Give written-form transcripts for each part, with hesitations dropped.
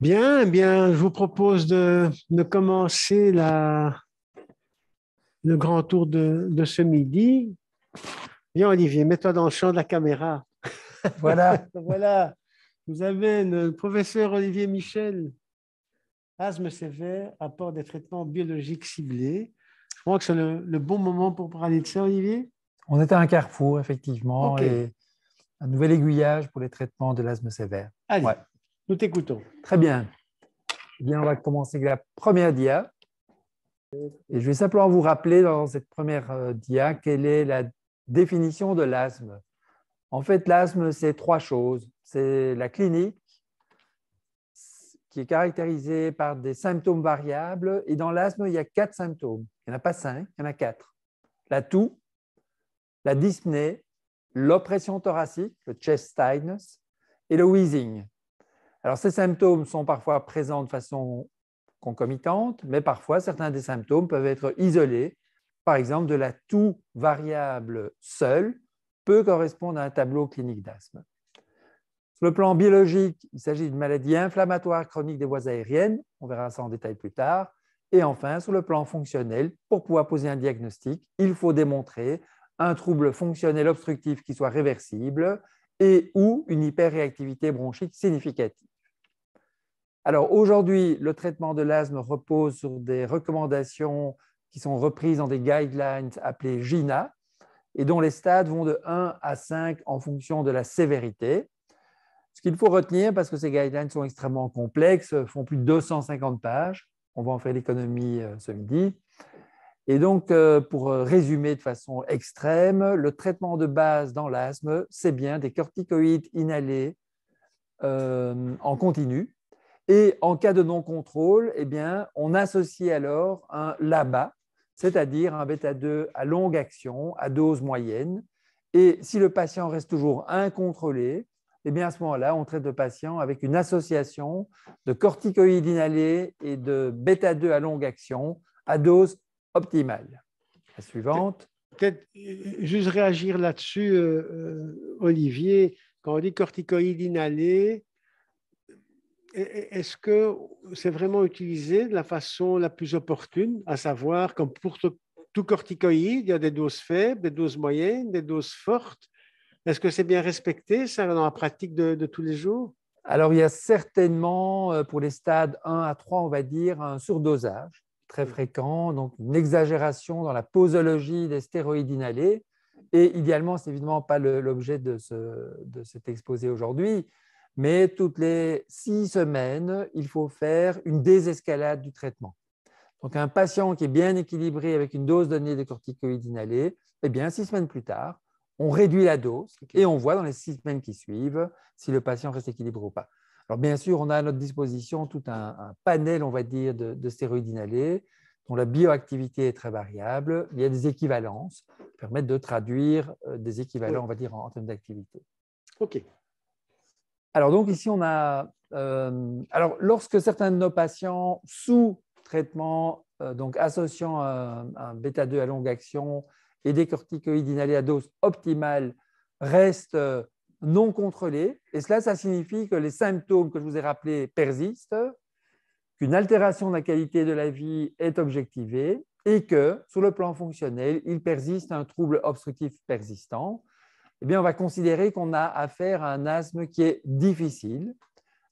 Bien, eh bien, je vous propose de commencer le grand tour de ce midi. Bien, Olivier, mets-toi dans le champ de la caméra. Voilà, Voilà, vous avez le professeur Olivier Michel, asthme sévère, apport des traitements biologiques ciblés. Je crois que c'est le bon moment pour parler de ça, Olivier. on est à un carrefour, effectivement, OK, et un nouvel aiguillage pour les traitements de l'asthme sévère. allez, Ouais, nous t'écoutons. très bien. Eh bien, on va commencer avec la première dia. Et je vais simplement vous rappeler dans cette première dia quelle est la définition de l'asthme. En fait, l'asthme, c'est trois choses. C'est la clinique, qui est caractérisée par des symptômes variables. Et dans l'asthme, il y a 4 symptômes. Il n'y en a pas 5, il y en a 4. La toux, la dyspnée, l'oppression thoracique, le chest tightness, et le wheezing. Alors, ces symptômes sont parfois présents de façon concomitante, mais parfois, certains des symptômes peuvent être isolés. Par exemple, de la toux variable seule peut correspondre à un tableau clinique d'asthme. Sur le plan biologique, il s'agit d'une maladie inflammatoire chronique des voies aériennes. On verra ça en détail plus tard. Et enfin, sur le plan fonctionnel, pour pouvoir poser un diagnostic, il faut démontrer un trouble fonctionnel obstructif qui soit réversible et ou une hyperréactivité bronchique significative. Alors aujourd'hui, le traitement de l'asthme repose sur des recommandations qui sont reprises dans des guidelines appelées GINA et dont les stades vont de 1 à 5 en fonction de la sévérité. Ce qu'il faut retenir, parce que ces guidelines sont extrêmement complexes, font plus de 250 pages, on va en faire l'économie ce midi. Et donc, pour résumer de façon extrême, le traitement de base dans l'asthme, c'est bien des corticoïdes inhalés en continu. Et en cas de non-contrôle, eh bien, on associe alors un LABA, c'est-à-dire un bêta-2 à longue action, à dose moyenne. Et si le patient reste toujours incontrôlé, eh bien, à ce moment-là, on traite le patient avec une association de corticoïdes inhalés et de bêta-2 à longue action à dose optimale. La suivante. Peut-être juste réagir là-dessus, Olivier, quand on dit corticoïdes inhalés, est-ce que c'est vraiment utilisé de la façon la plus opportune, à savoir, comme pour tout corticoïde, il y a des doses faibles, des doses moyennes, des doses fortes. Est-ce que c'est bien respecté, ça, dans la pratique de tous les jours? Alors, il y a certainement, pour les stades 1 à 3, on va dire, un surdosage très fréquent, donc une exagération dans la posologie des stéroïdes inhalés. Et idéalement, ce n'est évidemment pas l'objet de cet exposé aujourd'hui, mais toutes les 6 semaines, il faut faire une désescalade du traitement. Donc, un patient qui est bien équilibré avec une dose donnée de corticoïdes inhalés, eh bien, 6 semaines plus tard, on réduit la dose et on voit dans les 6 semaines qui suivent si le patient reste équilibré ou pas. Alors, bien sûr, on a à notre disposition tout un panel, on va dire, de stéroïdes inhalés dont la bioactivité est très variable. Il y a des équivalences qui permettent de traduire des équivalents, Oui. on va dire, en termes d'activité. OK. Alors, donc, ici, on a… alors, lorsque certains de nos patients sous traitement, donc associant un bêta-2 à longue action et des corticoïdes inhalés à dose optimale, restent non contrôlés. Et cela, ça signifie que les symptômes que je vous ai rappelés persistent, qu'une altération de la qualité de la vie est objectivée et que, sur le plan fonctionnel, il persiste un trouble obstructif persistant. Eh bien, on va considérer qu'on a affaire à un asthme qui est difficile.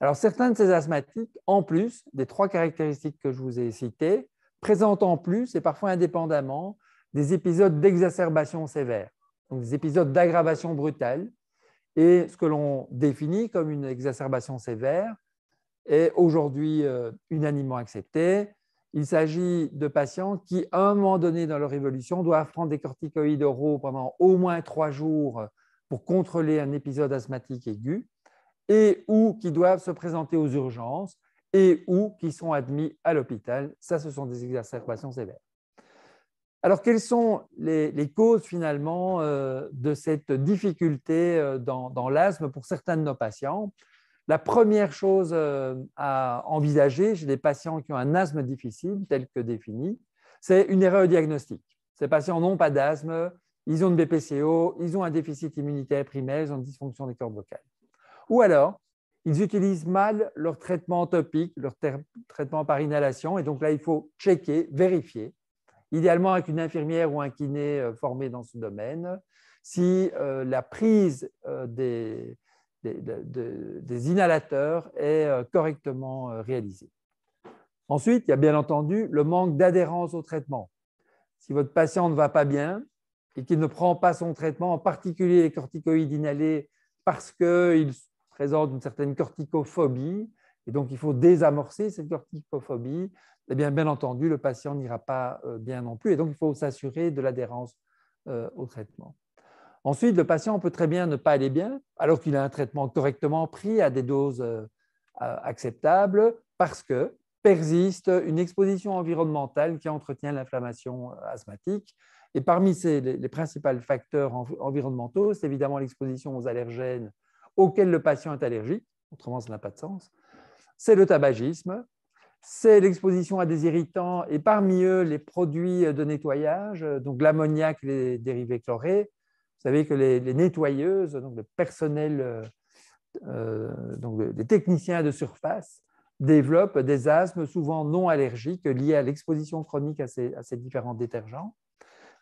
Alors, certains de ces asthmatiques, en plus des 3 caractéristiques que je vous ai citées, présentent en plus et parfois indépendamment des épisodes d'exacerbation sévère, donc des épisodes d'aggravation brutale. Et ce que l'on définit comme une exacerbation sévère est aujourd'hui unanimement accepté. Il s'agit de patients qui, à un moment donné dans leur évolution, doivent prendre des corticoïdes oraux pendant au moins 3 jours pour contrôler un épisode asthmatique aigu et ou qui doivent se présenter aux urgences et ou qui sont admis à l'hôpital. Ça, ce sont des exacerbations sévères. Alors, quelles sont les causes finalement de cette difficulté dans l'asthme pour certains de nos patients? La première chose à envisager chez des patients qui ont un asthme difficile, tel que défini, c'est une erreur diagnostique. Ces patients n'ont pas d'asthme, ils ont une BPCO, ils ont un déficit immunitaire primaire, ils ont une dysfonction des cordes vocales. Ou alors, ils utilisent mal leur traitement topique, leur traitement par inhalation. Et donc là, il faut checker, vérifier, idéalement avec une infirmière ou un kiné formé dans ce domaine, si la prise des inhalateurs est correctement réalisée. Ensuite, il y a bien entendu le manque d'adhérence au traitement. Si votre patient ne va pas bien et qu'il ne prend pas son traitement, en particulier les corticoïdes inhalés, parce qu'il présente une certaine corticophobie, et donc il faut désamorcer cette corticophobie, eh bien entendu, le patient n'ira pas bien non plus, et donc il faut s'assurer de l'adhérence au traitement. Ensuite, le patient peut très bien ne pas aller bien, alors qu'il a un traitement correctement pris à des doses acceptables, parce que persiste une exposition environnementale qui entretient l'inflammation asthmatique. Et parmi les principaux facteurs environnementaux, c'est évidemment l'exposition aux allergènes auxquels le patient est allergique, autrement ça n'a pas de sens. C'est le tabagisme, c'est l'exposition à des irritants et parmi eux les produits de nettoyage, donc l'ammoniac, les dérivés chlorés. Vous savez que les nettoyeuses, donc le personnel, donc les techniciens de surface, développent des asthmes souvent non allergiques liés à l'exposition chronique à ces différents détergents.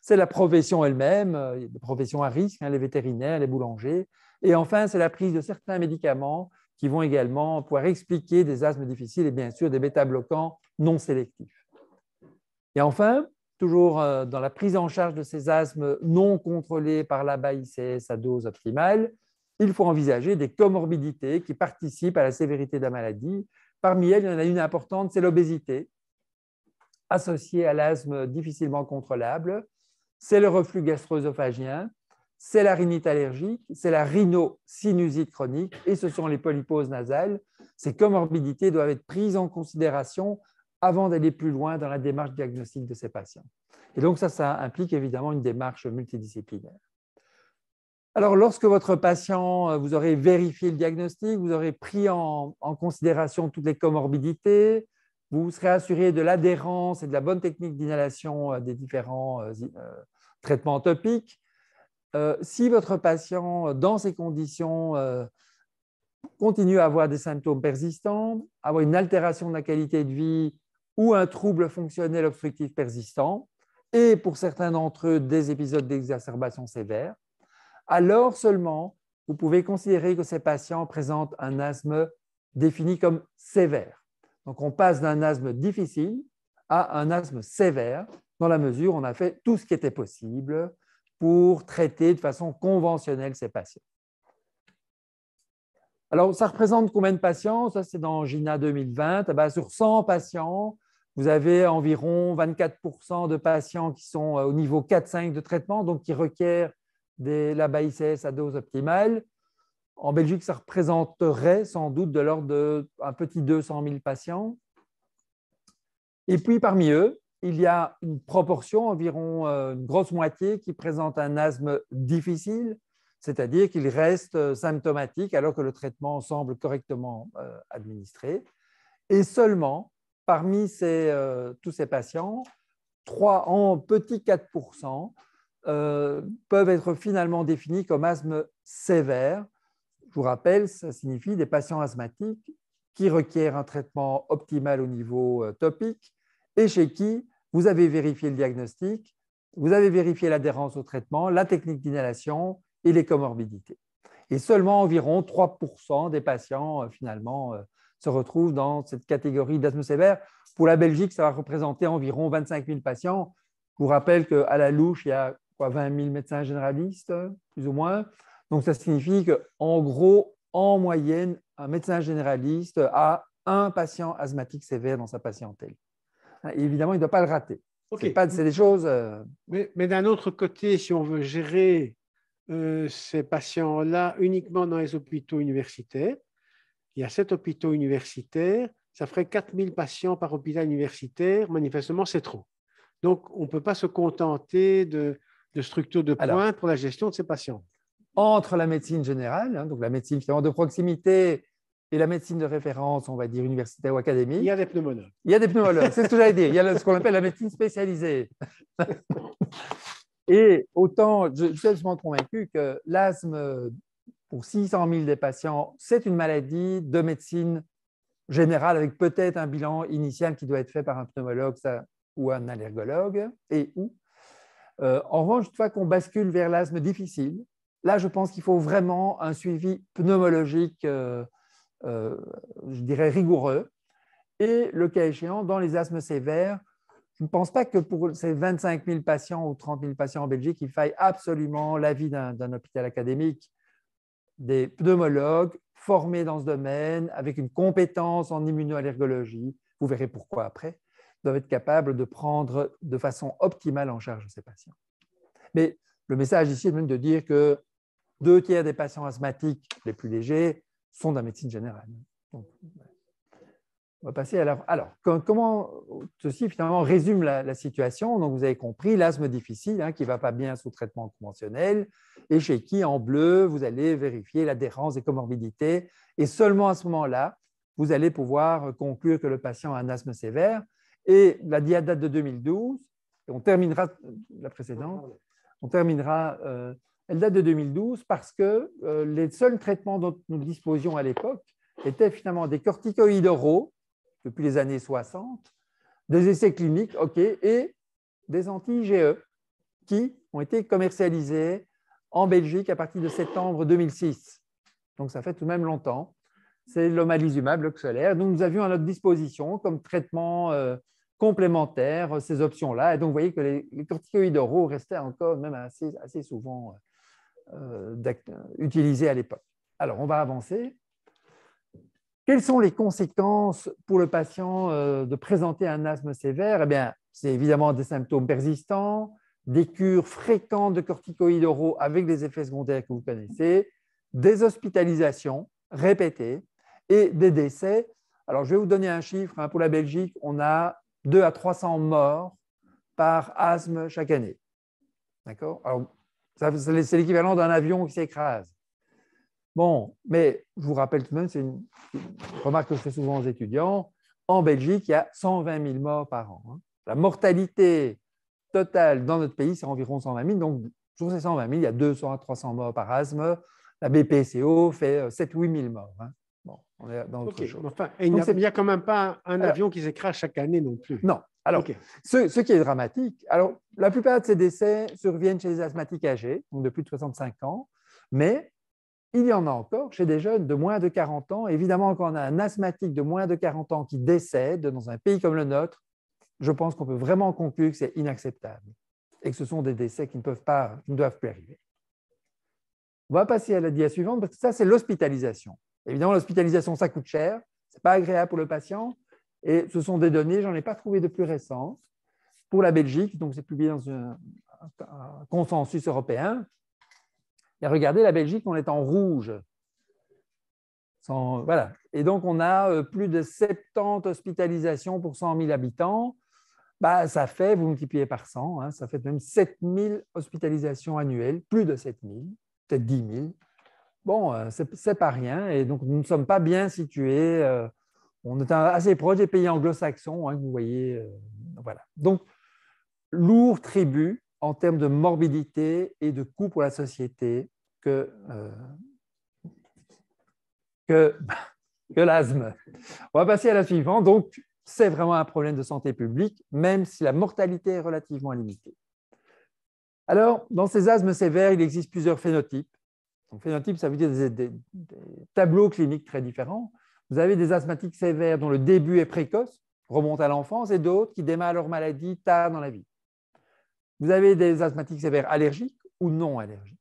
C'est la profession elle-même, des professions à risque, les vétérinaires, les boulangers. Et enfin, c'est la prise de certains médicaments qui vont également pouvoir expliquer des asthmes difficiles et bien sûr des bêta-bloquants non sélectifs. Et enfin, toujours dans la prise en charge de ces asthmes non contrôlés par l'ABA-ICS à dose optimale, il faut envisager des comorbidités qui participent à la sévérité de la maladie. Parmi elles, il y en a une importante, c'est l'obésité, associée à l'asthme difficilement contrôlable. C'est le reflux gastro-œsophagien, c'est la rhinite allergique, c'est la rhinosinusite chronique et ce sont les polyposes nasales. Ces comorbidités doivent être prises en considération avant d'aller plus loin dans la démarche diagnostique de ces patients. Et donc ça implique évidemment une démarche multidisciplinaire. Alors, lorsque votre patient, vous aurez vérifié le diagnostic, vous aurez pris en considération toutes les comorbidités, vous serez assuré de l'adhérence et de la bonne technique d'inhalation des différents traitements topiques. Si votre patient, dans ces conditions, continue à avoir des symptômes persistants, avoir une altération de la qualité de vie ou un trouble fonctionnel obstructif persistant, et pour certains d'entre eux, des épisodes d'exacerbation sévère, alors seulement vous pouvez considérer que ces patients présentent un asthme défini comme sévère. Donc, on passe d'un asthme difficile à un asthme sévère, dans la mesure où on a fait tout ce qui était possible pour traiter de façon conventionnelle ces patients. Alors, ça représente combien de patients? Ça, c'est dans GINA 2020. Sur 100 patients, vous avez environ 24% de patients qui sont au niveau 4-5 de traitement, donc qui requièrent de l'ABA-ICS à dose optimale. En Belgique, ça représenterait sans doute de l'ordre d'un petit 200 000 patients. Et puis, parmi eux, il y a une proportion, environ une grosse moitié, qui présente un asthme difficile, c'est-à-dire qu'il reste symptomatique alors que le traitement semble correctement administré. Et seulement, parmi tous ces patients, en petit 4% peuvent être finalement définis comme asthme sévère. Je vous rappelle, ça signifie des patients asthmatiques qui requièrent un traitement optimal au niveau topique et chez qui vous avez vérifié le diagnostic, vous avez vérifié l'adhérence au traitement, la technique d'inhalation et les comorbidités. Et seulement environ 3% des patients, finalement, se retrouvent dans cette catégorie d'asthme sévère. Pour la Belgique, ça va représenter environ 25 000 patients. Je vous rappelle qu'à la louche, il y a 20 000 médecins généralistes, plus ou moins. Donc, ça signifie qu'en gros, en moyenne, un médecin généraliste a un patient asthmatique sévère dans sa patientèle. Et évidemment, il ne doit pas le rater. Okay. C'est des choses… Mais d'un autre côté, si on veut gérer ces patients-là uniquement dans les hôpitaux universitaires, il y a 7 hôpitaux universitaires, ça ferait 4 000 patients par hôpital universitaire. Manifestement, c'est trop. Donc, on ne peut pas se contenter de structures de pointe pour la gestion de ces patients. Entre la médecine générale, donc la médecine finalement de proximité et la médecine de référence, on va dire universitaire ou académique. Il y a des pneumologues. Il y a des pneumologues, c'est ce que j'allais dire. Il y a ce qu'on appelle la médecine spécialisée. Et autant, je suis absolument convaincu que l'asthme pour 600 000 des patients, c'est une maladie de médecine générale avec peut-être un bilan initial qui doit être fait par un pneumologue ou un allergologue. En revanche, une fois qu'on bascule vers l'asthme difficile, là, je pense qu'il faut vraiment un suivi pneumologique, je dirais, rigoureux. Et le cas échéant, dans les asthmes sévères, je ne pense pas que pour ces 25 000 patients ou 30 000 patients en Belgique, il faille absolument l'avis d'un hôpital académique. Des pneumologues formés dans ce domaine, avec une compétence en immunoallergologie, vous verrez pourquoi après, doivent être capables de prendre de façon optimale en charge ces patients. Mais le message ici est même de dire que 2/3 des patients asthmatiques les plus légers sont de la médecine générale. Donc, on va passer à comment ceci finalement résume la situation. Donc, vous avez compris, l'asthme difficile qui ne va pas bien sous traitement conventionnel et chez qui, en bleu, vous allez vérifier l'adhérence des comorbidités et seulement à ce moment-là, vous allez pouvoir conclure que le patient a un asthme sévère. Et la dia date de 2012, et on terminera la précédente, elle date de 2012 parce que les seuls traitements dont nous disposions à l'époque étaient finalement des corticoïdes oraux depuis les années 60, des essais cliniques, et des anti-IgE qui ont été commercialisés en Belgique à partir de septembre 2006. Donc, ça fait tout de même longtemps. C'est l'omalizumab, l'oxolaire. Donc, nous avions à notre disposition comme traitement complémentaire ces options-là. Et donc, vous voyez que les corticoïdes oraux restaient encore même assez souvent utilisés à l'époque. Alors, on va avancer. Quelles sont les conséquences pour le patient de présenter un asthme sévère? Eh bien, c'est évidemment des symptômes persistants, des cures fréquentes de corticoïdes oraux avec des effets secondaires que vous connaissez, des hospitalisations répétées et des décès. Alors, je vais vous donner un chiffre. Pour la Belgique, on a 200 à 300 morts par asthme chaque année. D'accord? Alors, c'est l'équivalent d'un avion qui s'écrase. Bon, mais je vous rappelle tout de même, c'est une remarque que je fais souvent aux étudiants, en Belgique, il y a 120 000 morts par an. La mortalité totale dans notre pays, c'est environ 120 000. Donc, sur ces 120 000, il y a 200 à 300 morts par asthme. La BPCO fait 7 000 ou 8 000 morts. Bon, on est dans autre chose. Enfin, il n'y a quand même pas un avion qui s'écrase chaque année non plus. Non. Alors, ce qui est dramatique, alors, la plupart de ces décès surviennent chez les asthmatiques âgés, donc de plus de 65 ans, mais il y en a encore chez des jeunes de moins de 40 ans. Évidemment, quand on a un asthmatique de moins de 40 ans qui décède dans un pays comme le nôtre, je pense qu'on peut vraiment conclure que c'est inacceptable et que ce sont des décès qui ne doivent plus arriver. On va passer à la dia suivante parce que ça, c'est l'hospitalisation. Évidemment, l'hospitalisation, ça coûte cher. Ce n'est pas agréable pour le patient. Et ce sont des données, je n'en ai pas trouvé de plus récentes, pour la Belgique. Donc, c'est publié dans un consensus européen. Et regardez, la Belgique, on est en rouge. Voilà. Et donc, on a plus de 70 hospitalisations pour 100 000 habitants. Ça fait, vous multipliez par 100, ça fait même 7 000 hospitalisations annuelles, plus de 7 000, peut-être 10 000. Bon, ce n'est pas rien. Et donc, nous ne sommes pas bien situés. On est assez proche des pays anglo-saxons, que vous voyez. Voilà. Donc, lourd tribut en termes de morbidité et de coût pour la société que l'asthme. On va passer à la suivante. Donc, c'est vraiment un problème de santé publique, même si la mortalité est relativement limitée. Alors, dans ces asthmes sévères, il existe plusieurs phénotypes. Donc, phénotype, ça veut dire des tableaux cliniques très différents. Vous avez des asthmatiques sévères dont le début est précoce, remonte à l'enfance, et d'autres qui démarrent leur maladie tard dans la vie. Vous avez des asthmatiques sévères allergiques ou non allergiques.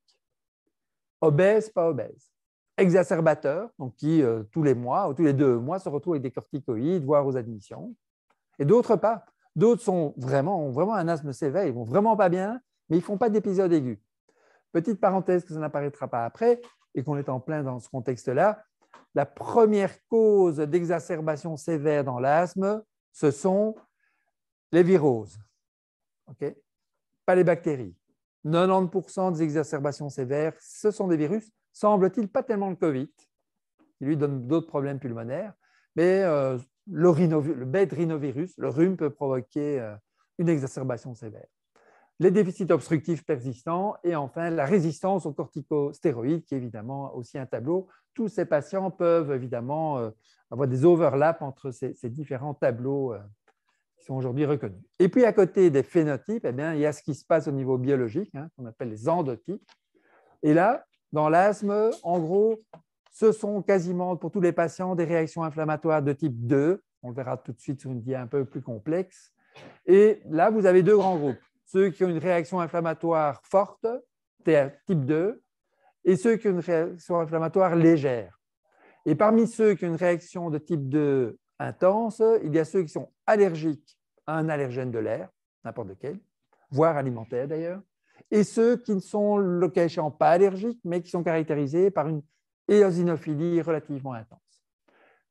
Obèses, pas obèses. Exacerbateurs, donc qui tous les mois ou tous les 2 mois se retrouvent avec des corticoïdes, voire aux admissions. Et d'autres pas. D'autres ont vraiment un asthme sévère, ils ne vont vraiment pas bien, mais ils ne font pas d'épisode aigu. Petite parenthèse que ça n'apparaîtra pas après, et qu'on est en plein dans ce contexte-là, la première cause d'exacerbation sévère dans l'asthme, ce sont les viroses. Pas les bactéries. 90% des exacerbations sévères, ce sont des virus. Semble-t-il pas tellement le Covid, qui lui donne d'autres problèmes pulmonaires, mais le bête rhinovirus, le rhume, peut provoquer une exacerbation sévère. les déficits obstructifs persistants et enfin la résistance aux corticostéroïdes, qui est évidemment aussi un tableau. Tous ces patients peuvent évidemment avoir des overlaps entre ces différents tableaux qui sont aujourd'hui reconnus. Et puis à côté des phénotypes, eh bien, il y a ce qui se passe au niveau biologique, qu'on appelle les endotypes. Et là, dans l'asthme, en gros, ce sont quasiment pour tous les patients des réactions inflammatoires de type 2. On le verra tout de suite sur une dia un peu plus complexe. Et là, vous avez deux grands groupes. Ceux qui ont une réaction inflammatoire forte, type 2, et ceux qui ont une réaction inflammatoire légère. Et parmi ceux qui ont une réaction de type 2 intense, il y a ceux qui sont allergiques à un allergène de l'air, n'importe lequel, voire alimentaire d'ailleurs, et ceux qui ne sont, le cas échéant, pas allergiques, mais qui sont caractérisés par une éosinophilie relativement intense.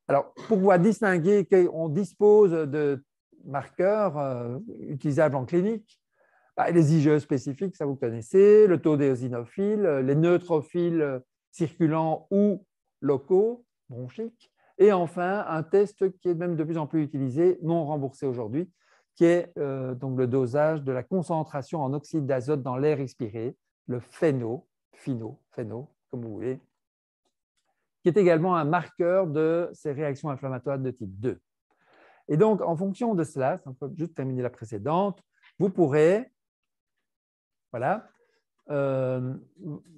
Alors, pour pouvoir distinguer qu'on dispose de marqueurs utilisables en clinique, les IgE spécifiques, ça vous connaissez, le taux d'éosinophiles, les neutrophiles circulants ou locaux, bronchiques, et enfin un test qui est même de plus en plus utilisé, non remboursé aujourd'hui, qui est donc le dosage de la concentration en oxyde d'azote dans l'air expiré, le FeNO, comme vous voulez, qui est également un marqueur de ces réactions inflammatoires de type 2. Et donc, en fonction de cela, on peut juste terminer la précédente, vous pourrez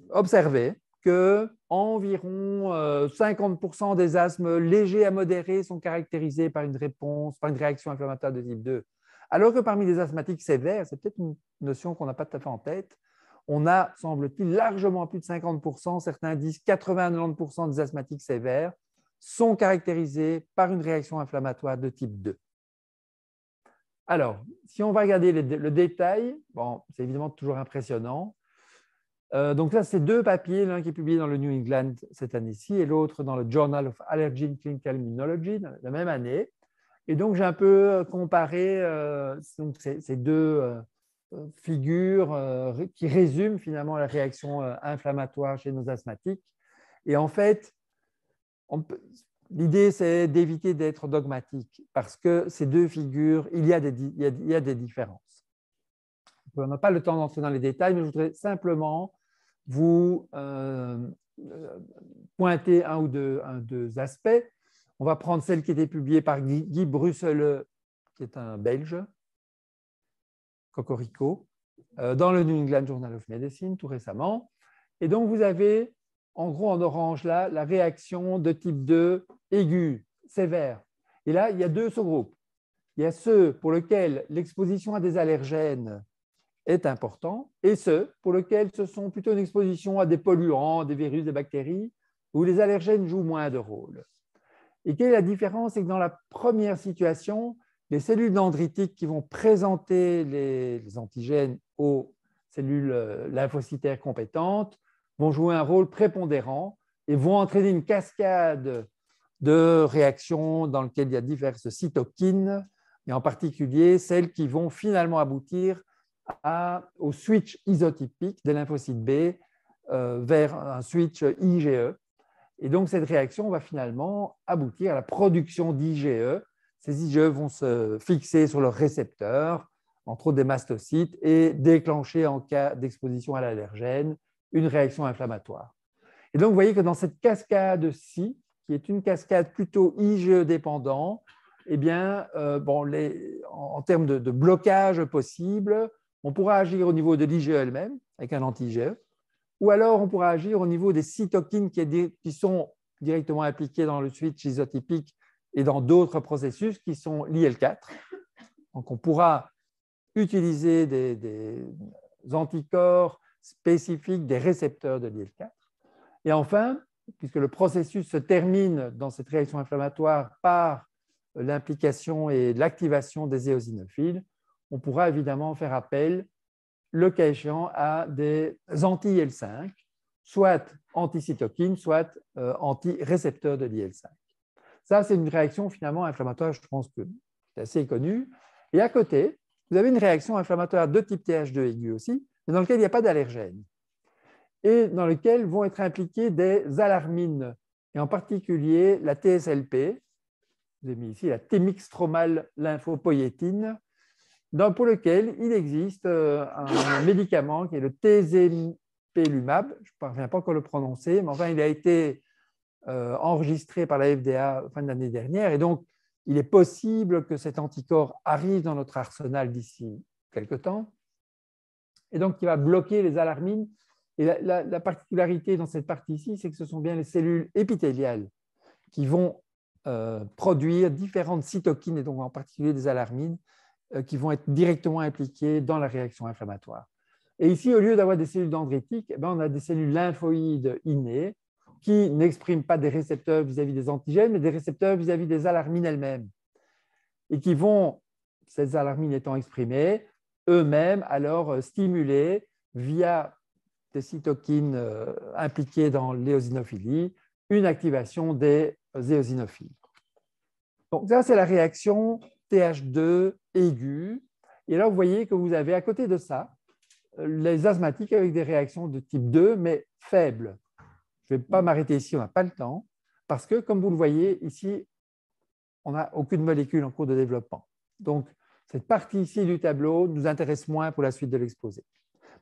observer qu'environ 50% des asthmes légers à modérés sont caractérisés par une réaction inflammatoire de type 2. Alors que parmi les asthmatiques sévères, c'est peut-être une notion qu'on n'a pas tout à fait en tête, on a, semble-t-il, largement plus de 50%, certains disent 80-90% des asthmatiques sévères sont caractérisés par une réaction inflammatoire de type 2. Alors, si on va regarder le détail, bon, c'est évidemment toujours impressionnant. Donc là, c'est deux papiers, l'un qui est publié dans le New England cette année-ci et l'autre dans le Journal of Allergy and Clinical Immunology la même année. Et donc, j'ai un peu comparé ces deux figures qui résument finalement la réaction inflammatoire chez nos asthmatiques. Et en fait, l'idée, c'est d'éviter d'être dogmatique parce que ces deux figures, il y a des différences. On n'a pas le temps d'entrer dans les détails, mais je voudrais simplement vous pointer un ou deux aspects. On va prendre celle qui était publiée par Guy Brusseleux, qui est un Belge, Cocorico, dans le New England Journal of Medicine tout récemment. Et donc, vous avez en gros en orange là la réaction de type 2 aiguë, sévère. Et là, il y a deux sous-groupes. Il y a ceux pour lesquels l'exposition à des allergènes est important et ceux pour lesquels ce sont plutôt une exposition à des polluants, des virus, des bactéries, où les allergènes jouent moins de rôle. Et quelle est la différence? C'est que dans la première situation, les cellules dendritiques qui vont présenter les antigènes aux cellules lymphocytaires compétentes vont jouer un rôle prépondérant et vont entraîner une cascade de réactions dans lesquelles il y a diverses cytokines, et en particulier celles qui vont finalement aboutir au switch isotypique des lymphocytes B vers un switch IgE. Et donc, cette réaction va finalement aboutir à la production d'IgE. Ces IgE vont se fixer sur leurs récepteurs, entre autres des mastocytes, et déclencher en cas d'exposition à l'allergène une réaction inflammatoire. Et donc, vous voyez que dans cette cascade-ci, qui est une cascade plutôt IgE-dépendant, eh bien, en termes de blocage possible, on pourra agir au niveau de l'IgE elle-même, avec un anti-IgE, ou alors on pourra agir au niveau des cytokines qui sont directement impliquées dans le switch isotypique et dans d'autres processus qui sont l'IL4. Donc, on pourra utiliser des anticorps spécifiques des récepteurs de l'IL4. Et enfin, puisque le processus se termine dans cette réaction inflammatoire par l'implication et l'activation des éosinophiles, on pourra évidemment faire appel, le cas échéant, à des anti-IL5, soit anti-cytokines, soit anti-récepteurs de l'IL5. Ça, c'est une réaction finalement inflammatoire, je pense que c'est assez connue. Et à côté, vous avez une réaction inflammatoire de type Th2 aigu aussi, mais dans laquelle il n'y a pas d'allergène, et dans lequel vont être impliquées des alarmines, et en particulier la TSLP, vous avez mis ici la thémixtromal lymphopoïétine, pour lequel il existe un médicament qui est le tezepelumab. Je ne parviens pas encore à le prononcer, mais enfin, il a été enregistré par la FDA fin de l'année dernière. Et donc, il est possible que cet anticorps arrive dans notre arsenal d'ici quelque temps. Et donc, il va bloquer les alarmines. Et la particularité dans cette partie-ci, c'est que ce sont bien les cellules épithéliales qui vont produire différentes cytokines, et donc en particulier des alarmines, qui vont être directement impliquées dans la réaction inflammatoire. Et ici, au lieu d'avoir des cellules dendritiques, on a des cellules lymphoïdes innées qui n'expriment pas des récepteurs vis-à-vis des antigènes, mais des récepteurs vis-à-vis des alarmines elles-mêmes. Et qui vont, ces alarmines étant exprimées, eux-mêmes alors stimuler via des cytokines impliquées dans l'éosinophilie, une activation des éosinophiles. Donc ça, c'est la réaction TH2 aiguë. Et là, vous voyez que vous avez à côté de ça les asthmatiques avec des réactions de type 2, mais faibles. Je ne vais pas m'arrêter ici, on n'a pas le temps, parce que, comme vous le voyez, ici, on n'a aucune molécule en cours de développement. Donc, cette partie ici du tableau nous intéresse moins pour la suite de l'exposé.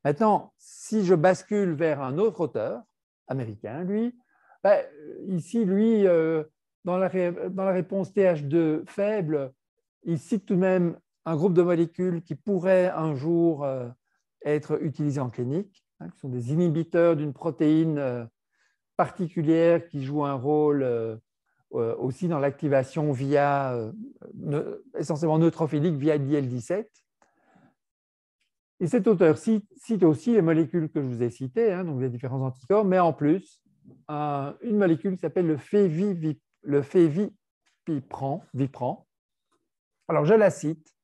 Maintenant, si je bascule vers un autre auteur, américain, lui, ici, lui, dans la réponse TH2 faible, il cite tout de même un groupe de molécules qui pourraient un jour être utilisées en clinique, qui sont des inhibiteurs d'une protéine particulière qui joue un rôle aussi dans l'activation via, essentiellement neutrophilique via l'IL-17. Et cet auteur cite aussi les molécules que je vous ai citées, donc les différents anticorps, mais en plus, une molécule qui s'appelle le Fevipran. Alors, je la cite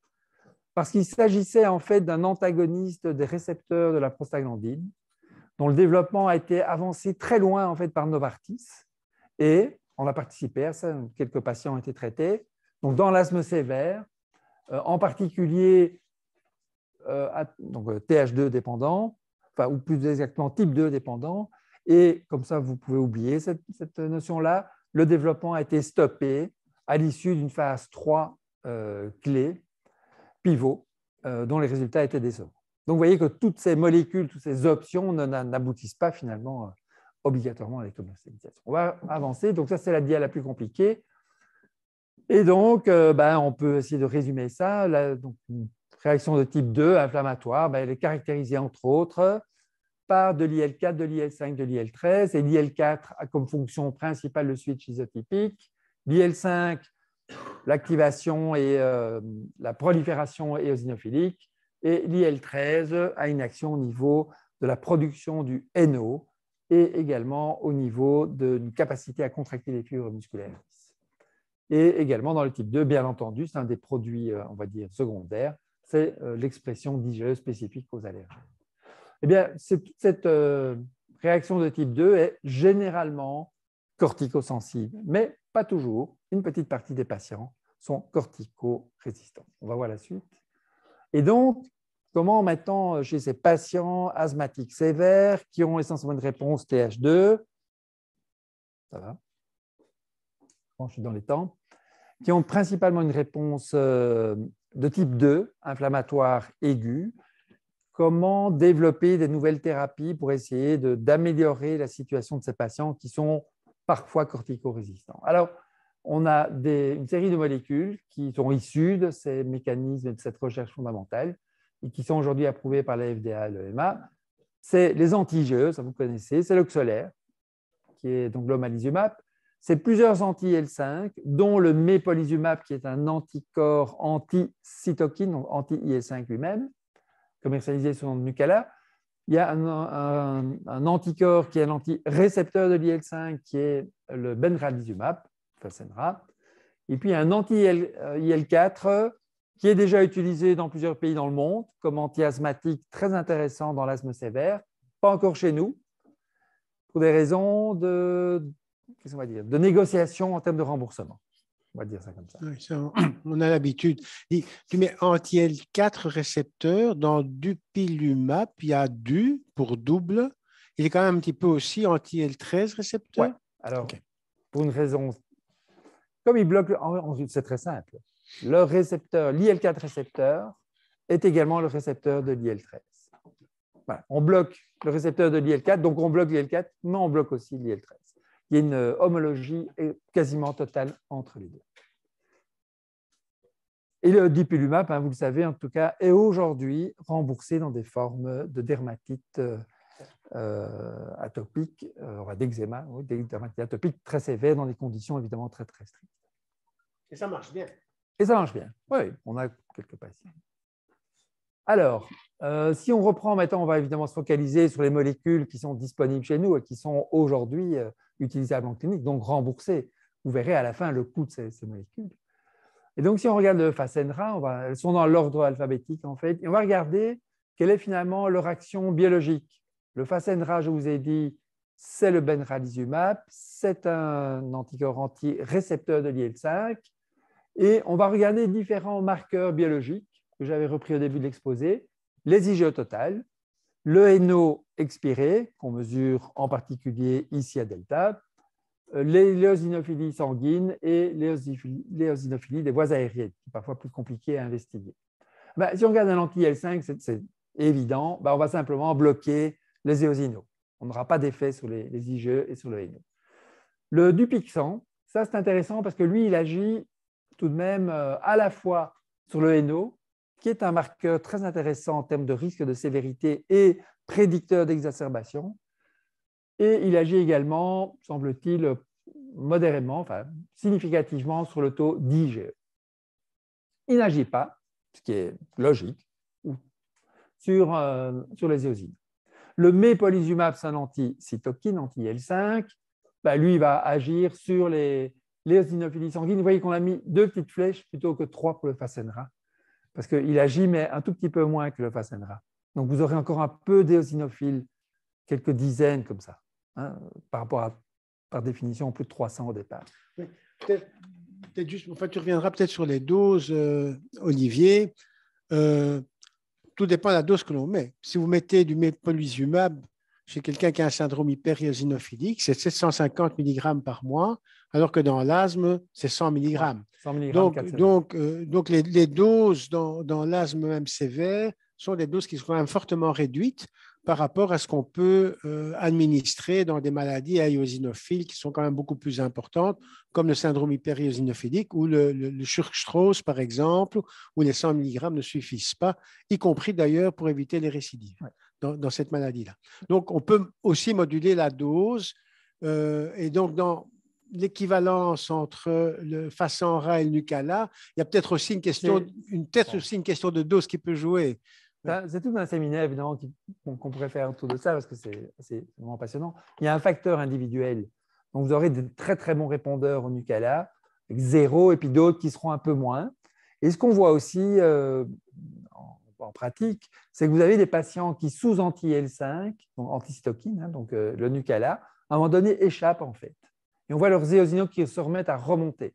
parce qu'il s'agissait en fait d'un antagoniste des récepteurs de la prostaglandine, dont le développement a été avancé très loin en fait par Novartis, et on a participé à ça, quelques patients ont été traités. Donc, dans l'asthme sévère, en particulier donc TH2 dépendant, enfin, ou plus exactement type 2 dépendant, et comme ça, vous pouvez oublier cette notion-là, le développement a été stoppé à l'issue d'une phase 3 clé, pivot, dont les résultats étaient décevants. Donc, vous voyez que toutes ces molécules, toutes ces options n'aboutissent pas finalement obligatoirement à la commercialisation. On va avancer. Donc, ça, c'est la dia la plus compliquée. Et donc, on peut essayer de résumer ça. Donc, une réaction de type 2 inflammatoire, elle est caractérisée entre autres par de l'IL4, de l'IL5, de l'IL13. Et l'IL4 a comme fonction principale le switch isotypique. L'IL5, l'activation et la prolifération éosinophilique. Et l'IL13 a une action au niveau de la production du NO et également au niveau d'une capacité à contracter les fibres musculaires. Et également dans le type 2, bien entendu, c'est un des produits, on va dire, secondaires, c'est l'expression d'IgE spécifique aux allergènes. Eh bien, cette réaction de type 2 est généralement corticosensible, mais pas toujours. Une petite partie des patients sont cortico-résistants. On va voir la suite. Et donc, comment maintenant, chez ces patients asthmatiques sévères qui ont essentiellement une réponse TH2, ça va, je suis dans les temps, qui ont principalement une réponse de type 2, inflammatoire aiguë, comment développer des nouvelles thérapies pour essayer d'améliorer la situation de ces patients qui sont parfois cortico-résistants. Alors, on a une série de molécules qui sont issues de ces mécanismes et de cette recherche fondamentale et qui sont aujourd'hui approuvées par la FDA et l'EMA. C'est les anti-IgE, ça vous connaissez, c'est l'Oxolair, qui est donc l'omalizumab. C'est plusieurs anti-IL5, dont le mepolizumab, qui est un anticorps anti-cytokine, donc anti-IL5 lui-même, commercialisé sous le nom de Nucala. Il y a un anticorps qui est un anti-récepteur de l'IL5, qui est le benralizumab, Fasenra. Et puis un anti-IL4 qui est déjà utilisé dans plusieurs pays dans le monde comme anti-asthmatique très intéressant dans l'asthme sévère, pas encore chez nous, pour des raisons de négociation en termes de remboursement. On va dire ça comme ça. Oui, ça on a l'habitude. Tu mets anti-L4 récepteur dans dupilumab, il y a du pour double. Il est quand même un petit peu aussi anti-L13 récepteur. Ouais. Alors, pour une raison, comme il bloque, c'est très simple. Le récepteur, l'IL4 récepteur, est également le récepteur de l'IL-13. Voilà. On bloque le récepteur de l'IL-4, donc on bloque l'IL-4, mais on bloque aussi l'IL-13. Il y a une homologie quasiment totale entre les deux. Et le dupilumab, vous le savez en tout cas, est aujourd'hui remboursé dans des formes de dermatite atopique, d'eczéma, des dermatites atopiques très sévères dans des conditions évidemment très très strictes. Et ça marche bien. Et ça marche bien. Oui, on a quelques patients. Alors, si on reprend maintenant, on va évidemment se focaliser sur les molécules qui sont disponibles chez nous et qui sont aujourd'hui utilisables en clinique, donc remboursées. Vous verrez à la fin le coût de ces molécules. Et donc, si on regarde le Fasenra, elles sont dans l'ordre alphabétique en fait, et on va regarder quelle est finalement leur action biologique. Le Fasenra, je vous ai dit, c'est le benralizumab, c'est un anticorps anti-récepteur de l'IL-5, et on va regarder différents marqueurs biologiques que j'avais repris au début de l'exposé, les IgE totales, le NO expiré, qu'on mesure en particulier ici à delta, l'éosinophilie sanguine et l'éosinophilie des voies aériennes, qui est parfois plus compliqué à investiguer. Si on regarde un anti-IL-5, c'est évident, on va simplement bloquer les éosinos. On n'aura pas d'effet sur les IgE et sur le NO. Le Dupixent, ça c'est intéressant parce que lui, il agit tout de même à la fois sur le NO, qui est un marqueur très intéressant en termes de risque de sévérité et prédicteur d'exacerbation. Et il agit également, semble-t-il, modérément, enfin significativement sur le taux d'IgE. Il n'agit pas, ce qui est logique, sur les éosines. Le mépolizumab, c'est un anti-cytokine, anti-IL-5. Lui, il va agir sur les éosinophilies sanguines. Vous voyez qu'on a mis 2 petites flèches plutôt que 3 pour le Fasenra, parce qu'il agit, mais un tout petit peu moins que le Fasenra. Donc, vous aurez encore un peu d'éosinophiles, quelques dizaines comme ça, par rapport à, par définition, plus de 300 au départ. Oui, peut-être juste, enfin, tu reviendras peut-être sur les doses, Olivier. Tout dépend de la dose que l'on met. Si vous mettez du mépolizumab chez quelqu'un qui a un syndrome hyper-éosinophilique, c'est 750 mg par mois, alors que dans l'asthme, c'est 100 mg. Ouais, 100 mg donc les doses dans l'asthme même sévère sont des doses qui sont quand même fortement réduites par rapport à ce qu'on peut administrer dans des maladies à éosinophiles qui sont quand même beaucoup plus importantes, comme le syndrome hyper-éosinophilique ou le Church-Strauss, par exemple, où les 100 mg ne suffisent pas, y compris d'ailleurs pour éviter les récidives dans cette maladie-là. Donc, on peut aussi moduler la dose et donc dans l'équivalence entre le Fasenra et le Nucala, il y a peut-être aussi une question de dose qui peut jouer. C'est tout un séminaire, évidemment, qu'on pourrait faire autour de ça, parce que c'est vraiment passionnant. Il y a un facteur individuel. Donc, vous aurez des très, très bons répondeurs au Nucala, avec 0, et puis d'autres qui seront un peu moins. Et ce qu'on voit aussi en pratique, c'est que vous avez des patients qui, sous anti-IL-5, donc anticytokine, donc le Nucala, à un moment donné, échappent, en fait. Et on voit leurs éosinos qui se remettent à remonter.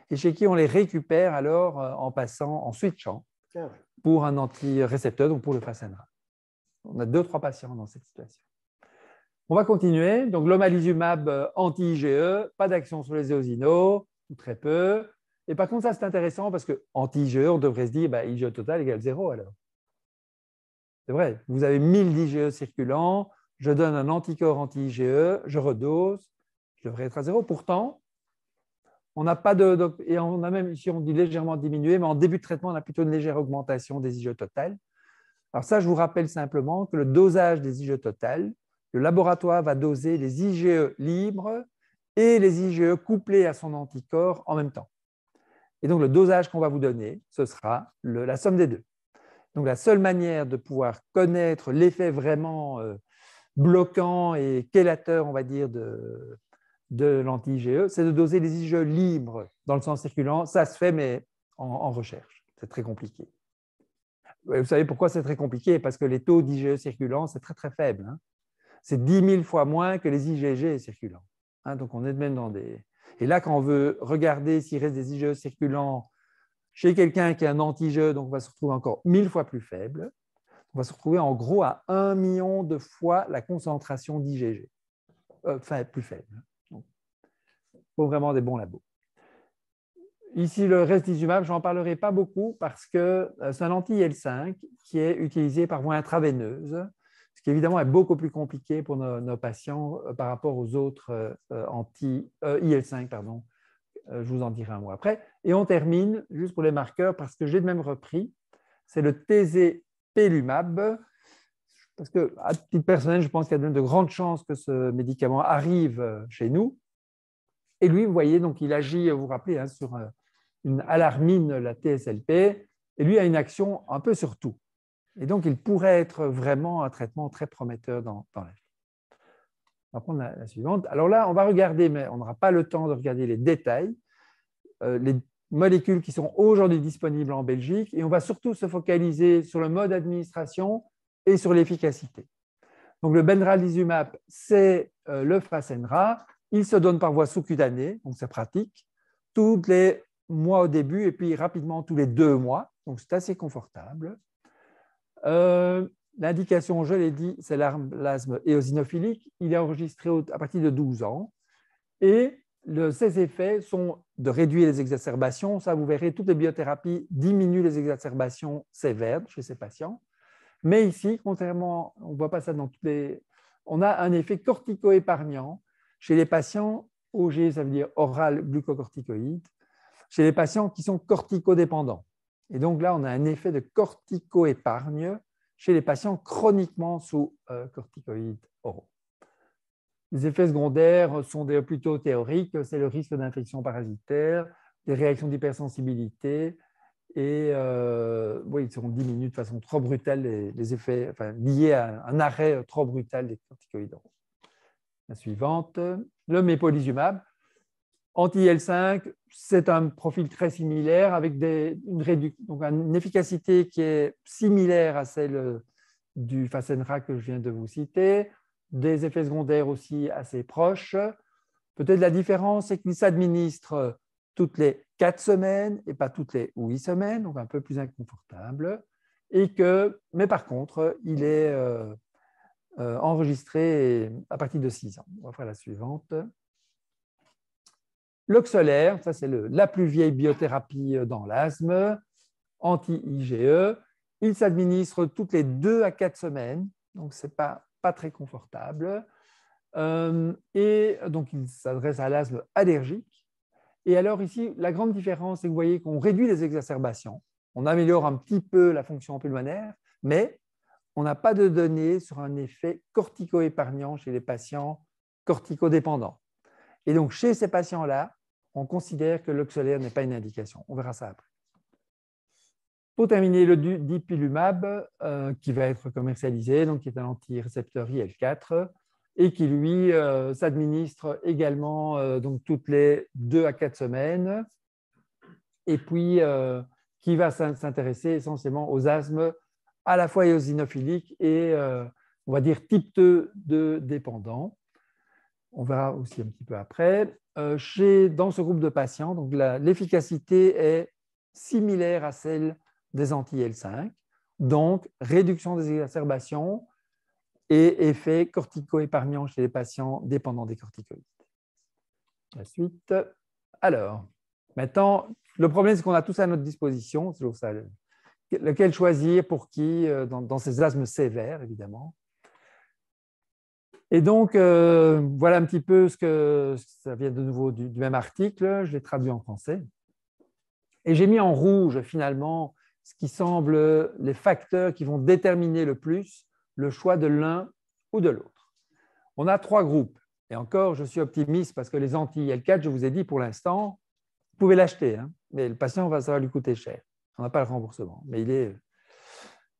Et chez qui on les récupère alors en switchant pour un anti-récepteur, donc pour le Fasenra. On a 2-3 patients dans cette situation. On va continuer. Donc, l'omalizumab anti-IgE, pas d'action sur les éosinos, ou très peu. Et par contre, ça, c'est intéressant parce que anti-IgE, on devrait se dire, IgE total égale 0 alors. C'est vrai, vous avez 1000 d'IgE circulants, je donne un anticorps anti-IgE, je redose, je devrais être à 0. Pourtant, on n'a pas et on a même, ici on dit légèrement diminué, mais en début de traitement, on a plutôt une légère augmentation des IgE totales. Alors ça, je vous rappelle simplement que le dosage des IgE totales, le laboratoire va doser les IgE libres et les IgE couplés à son anticorps en même temps. Et donc, le dosage qu'on va vous donner, ce sera la somme des deux. Donc, la seule manière de pouvoir connaître l'effet vraiment bloquant et chélateur, on va dire, de l'anti-IgE, c'est de doser les IgE libres dans le sang circulant. Ça se fait, mais en recherche. C'est très compliqué. Vous savez pourquoi c'est très compliqué? Parce que les taux d'IgE circulants, c'est très, très faible. C'est 10 000 fois moins que les IgG circulants. Donc, on est même dans des... Et là, quand on veut regarder s'il reste des IgE circulants chez quelqu'un qui a un anti-IgE, donc on va se retrouver encore 1000 fois plus faible. On va se retrouver en gros à 1 million de fois la concentration d'IgG. Enfin, plus faible. Il faut vraiment des bons labos. Ici, le restizumab, je n'en parlerai pas beaucoup parce que c'est un anti-IL-5 qui est utilisé par voie intraveineuse, ce qui évidemment est beaucoup plus compliqué pour nos patients par rapport aux autres anti-IL-5. Je vous en dirai un mot après. Et on termine, juste pour les marqueurs, parce que j'ai de même repris, c'est le tezepelumab, parce qu'à titre personnel, je pense qu'il y a de grandes chances que ce médicament arrive chez nous. Et lui, vous voyez, donc il agit, vous vous rappelez, hein, sur une alarmine, la TSLP, et lui a une action un peu sur tout. Et donc, il pourrait être vraiment un traitement très prometteur dans la vie. On va prendre la suivante. Alors là, on va regarder, mais on n'aura pas le temps de regarder les détails, les molécules qui sont aujourd'hui disponibles en Belgique, et on va surtout se focaliser sur le mode d'administration et sur l'efficacité. Donc, le benralizumab, c'est le Fasenra. Il se donne par voie sous-cutanée, donc c'est pratique, tous les mois au début et puis rapidement tous les 2 mois. Donc, c'est assez confortable. L'indication, je l'ai dit, c'est l'asthme éosinophilique. Il est enregistré à partir de 12 ans. Et ses effets sont de réduire les exacerbations. Ça, vous verrez, toutes les biothérapies diminuent les exacerbations sévères chez ces patients. Mais ici, contrairement, on ne voit pas ça dans toutes les... On a un effet cortico-épargnant chez les patients OG, ça veut dire oral glucocorticoïde, chez les patients qui sont corticodépendants. Et donc là, on a un effet de cortico-épargne chez les patients chroniquement sous corticoïdes oraux. Les effets secondaires sont plutôt théoriques, c'est le risque d'infection parasitaire, des réactions d'hypersensibilité, et oui, ils seront diminués de façon trop brutale, les effets liés à un arrêt trop brutal des corticoïdes oraux. La suivante, le mépolizumab. Anti-IL-5, c'est un profil très similaire avec une efficacité qui est similaire à celle du Fasenra que je viens de vous citer, des effets secondaires aussi assez proches. Peut-être la différence, c'est qu'il s'administre toutes les 4 semaines et pas toutes les 8 semaines, donc un peu plus inconfortable. Mais par contre, il est enregistré à partir de 6 ans. On va faire la suivante. L'oxolaire, ça c'est la plus vieille biothérapie dans l'asthme, anti-IgE. Il s'administre toutes les 2 à 4 semaines, donc ce n'est pas très confortable. Et donc il s'adresse à l'asthme allergique. Et alors ici, la grande différence, c'est que vous voyez qu'on réduit les exacerbations, on améliore un petit peu la fonction pulmonaire, mais on n'a pas de données sur un effet cortico-épargnant chez les patients corticodépendants. Et donc, chez ces patients-là, on considère que l'oxolaire n'est pas une indication. On verra ça après. Pour terminer, le dupilumab, qui va être commercialisé, donc qui est un antirécepteur IL-4, et qui, lui, s'administre également donc, toutes les 2 à 4 semaines, et puis qui va s'intéresser essentiellement aux asthmes à la fois éosinophiliques et, on va dire, type 2 de dépendants. On verra aussi un petit peu après. Dans ce groupe de patients, l'efficacité est similaire à celle des anti-IL-5, donc réduction des exacerbations et effet cortico-épargnant chez les patients dépendants des corticoïdes. La suite. Alors, maintenant, le problème, c'est qu'on a tout ça à notre disposition. C'est toujours ça. Lequel choisir pour qui dans ces asthmes sévères, évidemment. Et donc, voilà un petit peu ça vient de nouveau du même article, je l'ai traduit en français. Et j'ai mis en rouge, finalement, ce qui semble les facteurs qui vont déterminer le plus le choix de l'un ou de l'autre. On a 3 groupes. Et encore, je suis optimiste parce que les anti-IL-4, je vous ai dit pour l'instant, vous pouvez l'acheter, hein, mais le patient, ça va lui coûter cher. On n'a pas le remboursement. Mais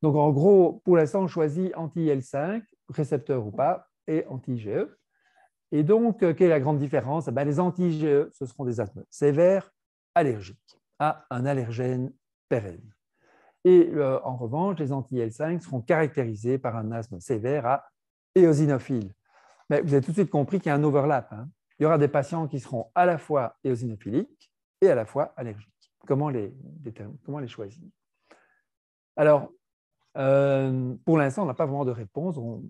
donc, en gros, pour l'instant, on choisit anti-IL-5, récepteur ou pas, et anti-IgE. Et donc, quelle est la grande différence? Les anti-IgE, ce seront des asthmes sévères, allergiques à un allergène pérenne. Et en revanche, les anti-IL-5 seront caractérisés par un asthme sévère à éosinophile. Mais vous avez tout de suite compris qu'il y a un overlap, hein. Il y aura des patients qui seront à la fois éosinophiliques et à la fois allergiques. Comment les choisir? Alors, Pour l'instant, on n'a pas vraiment de réponse. On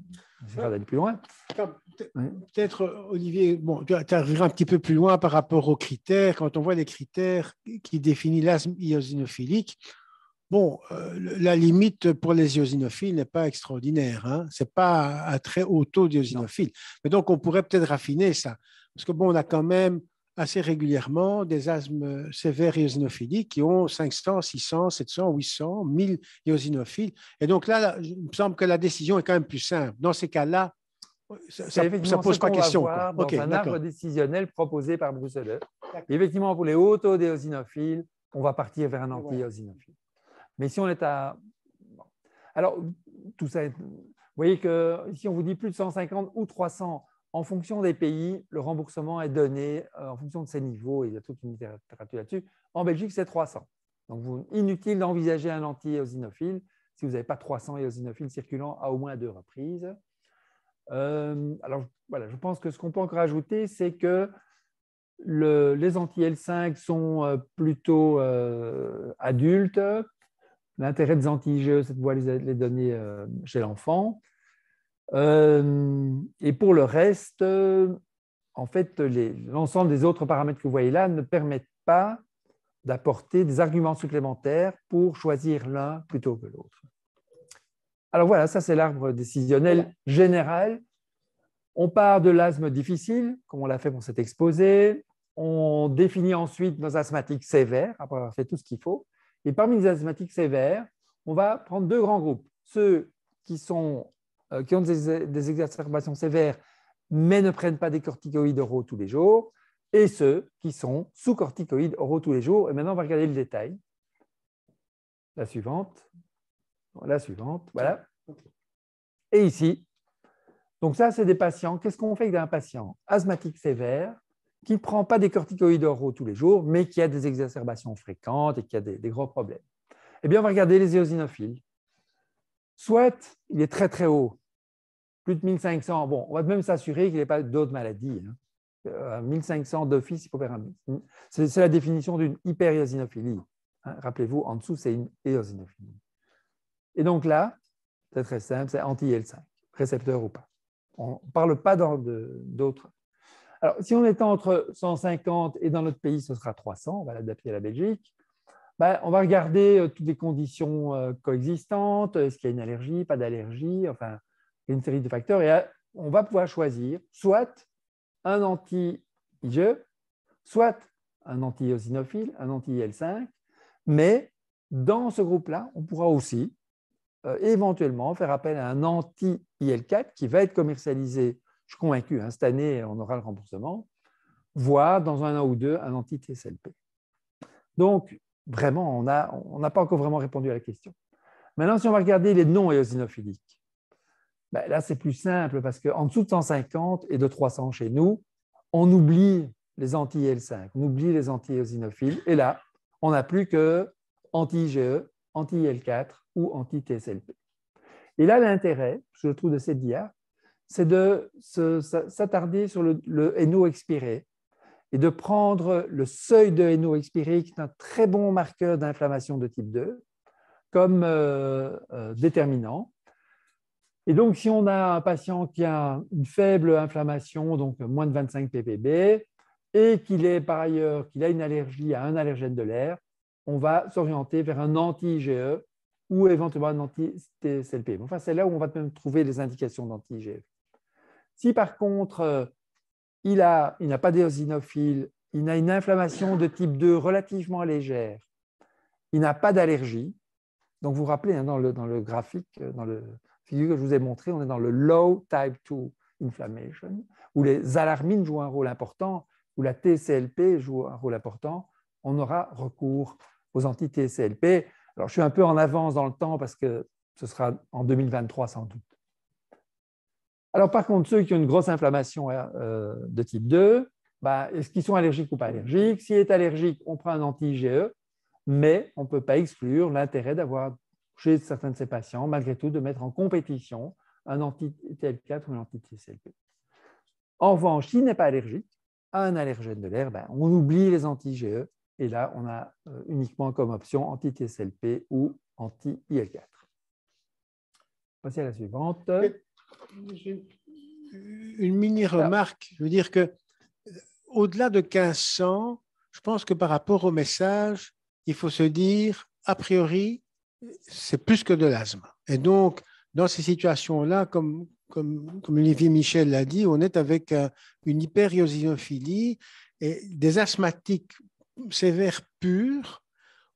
essaiera d'aller plus loin. Peut-être, Olivier, bon, tu arriveras un petit peu plus loin par rapport aux critères. Quand on voit les critères qui définissent l'asthme eosinophilique, bon, la limite pour les eosinophiles n'est pas extraordinaire. Hein. Ce n'est pas un très haut taux d'eosinophiles. Mais donc, on pourrait peut-être raffiner ça. Parce que, bon, on a quand même assez régulièrement des asthmes sévères eosinophiliques qui ont 500, 600, 700, 800, 1000 eosinophiles. Et donc là, il me semble que la décision est quand même plus simple. Dans ces cas-là, ça effectivement pose ce pas qu'on question. va voir quoi. dans un arbre décisionnel proposé par Bruxelles. Effectivement, pour les hauts taux d'éosinophiles, on va partir vers un anti-éosinophile. Mais si on est à... Alors, tout ça, vous voyez que si on vous dit plus de 150 ou 300, en fonction des pays, le remboursement est donné en fonction de ces niveaux. Il y a toute une littérature là-dessus. En Belgique, c'est 300. Donc, inutile d'envisager un anti-éosinophile si vous n'avez pas 300 éosinophiles circulant à au moins 2 reprises. Alors, voilà, je pense que ce qu'on peut encore ajouter, c'est que les anti-L5 sont plutôt adultes. L'intérêt des anti-IgE, c'est de pouvoir les donner chez l'enfant. Et pour le reste, en fait, l'ensemble des autres paramètres que vous voyez là ne permettent pas d'apporter des arguments supplémentaires pour choisir l'un plutôt que l'autre. Alors voilà, ça c'est l'arbre décisionnel général. On part de l'asthme difficile, comme on l'a fait pour cet exposé. On définit ensuite nos asthmatiques sévères, après avoir fait tout ce qu'il faut. Et parmi les asthmatiques sévères, on va prendre 2 grands groupes. Ceux qui ont des exacerbations sévères, mais ne prennent pas des corticoïdes oraux tous les jours, et ceux qui sont sous corticoïdes oraux tous les jours. Et maintenant, on va regarder le détail. La suivante, voilà. Et ici, donc ça, c'est des patients. Qu'est-ce qu'on fait avec un patient asthmatique sévère qui ne prend pas des corticoïdes oraux tous les jours, mais qui a des exacerbations fréquentes et qui a des gros problèmes? Eh bien, on va regarder les éosinophiles. Soit il est très, très haut, plus de 1500. Bon, on va même s'assurer qu'il n'y ait pas d'autres maladies. 1500 d'office, il faut faire un... C'est la définition d'une hyperéosinophilie. Rappelez-vous, en dessous, c'est une éosinophilie. Et donc là, c'est très simple, c'est anti-IL5, récepteur ou pas. On ne parle pas d'autres. Alors, si on est entre 150 et dans notre pays, ce sera 300, on va l'adapter à la Belgique. Ben, on va regarder toutes les conditions coexistantes, est-ce qu'il y a une allergie, pas d'allergie, enfin, il y a une série de facteurs. Et on va pouvoir choisir soit un anti-IgE, soit un anti-eosinophile, un anti-IL5, mais dans ce groupe-là, on pourra aussi éventuellement faire appel à un anti-IL4 qui va être commercialisé, je suis convaincu, cette année, on aura le remboursement, voire dans un an ou deux, un anti-TSLP. Donc, vraiment, on n'a pas encore vraiment répondu à la question. Maintenant, si on va regarder les non-éosinophiliques, ben là, c'est plus simple parce qu'en dessous de 150 et de 300 chez nous, on oublie les anti-IL5, on oublie les anti-éosinophiles, et là, on n'a plus que anti-IgE, anti-IL4 ou anti-TSLP. Et là, l'intérêt, je trouve, de cette dia, c'est de s'attarder sur le NO expiré et de prendre le seuil de NO expiré, qui est un très bon marqueur d'inflammation de type 2, comme déterminant. Et donc, si on a un patient qui a une faible inflammation, donc moins de 25 ppb, et qu'il est par ailleurs, qu'il a une allergie à un allergène de l'air, on va s'orienter vers un anti-IgE ou éventuellement un anti-TSLP. Enfin, c'est là où on va même trouver les indications d'anti-IgE. Si par contre, il n'a pas d'éosinophile, il a une inflammation de type 2 relativement légère, il n'a pas d'allergie, donc vous vous rappelez, dans le graphique, dans le figure que je vous ai montré, on est dans le low type 2 inflammation, où les alarmines jouent un rôle important, où la TSLP joue un rôle important, on aura recours aux anti-TSLP. Alors, je suis un peu en avance dans le temps parce que ce sera en 2023 sans doute. Alors, par contre, ceux qui ont une grosse inflammation de type 2, est-ce qu'ils sont allergiques ou pas allergiques? S'il est allergique, on prend un anti-IgE, mais on ne peut pas exclure l'intérêt d'avoir, chez certains de ces patients, malgré tout, de mettre en compétition un anti-TL4 ou un anti-TSLP. En revanche, s'il n'est pas allergique à un allergène de l'air, on oublie les anti-IgE, et là, on a uniquement comme option anti-TSLP ou anti-IL4. Passer à la suivante. Une mini-remarque, je veux dire que au-delà de 1500, je pense que par rapport au message, il faut se dire, a priori, c'est plus que de l'asthme. Et donc, dans ces situations-là, comme Olivier Michel l'a dit, on est avec une hyper-eosinophilie et des asthmatiques sévères purs,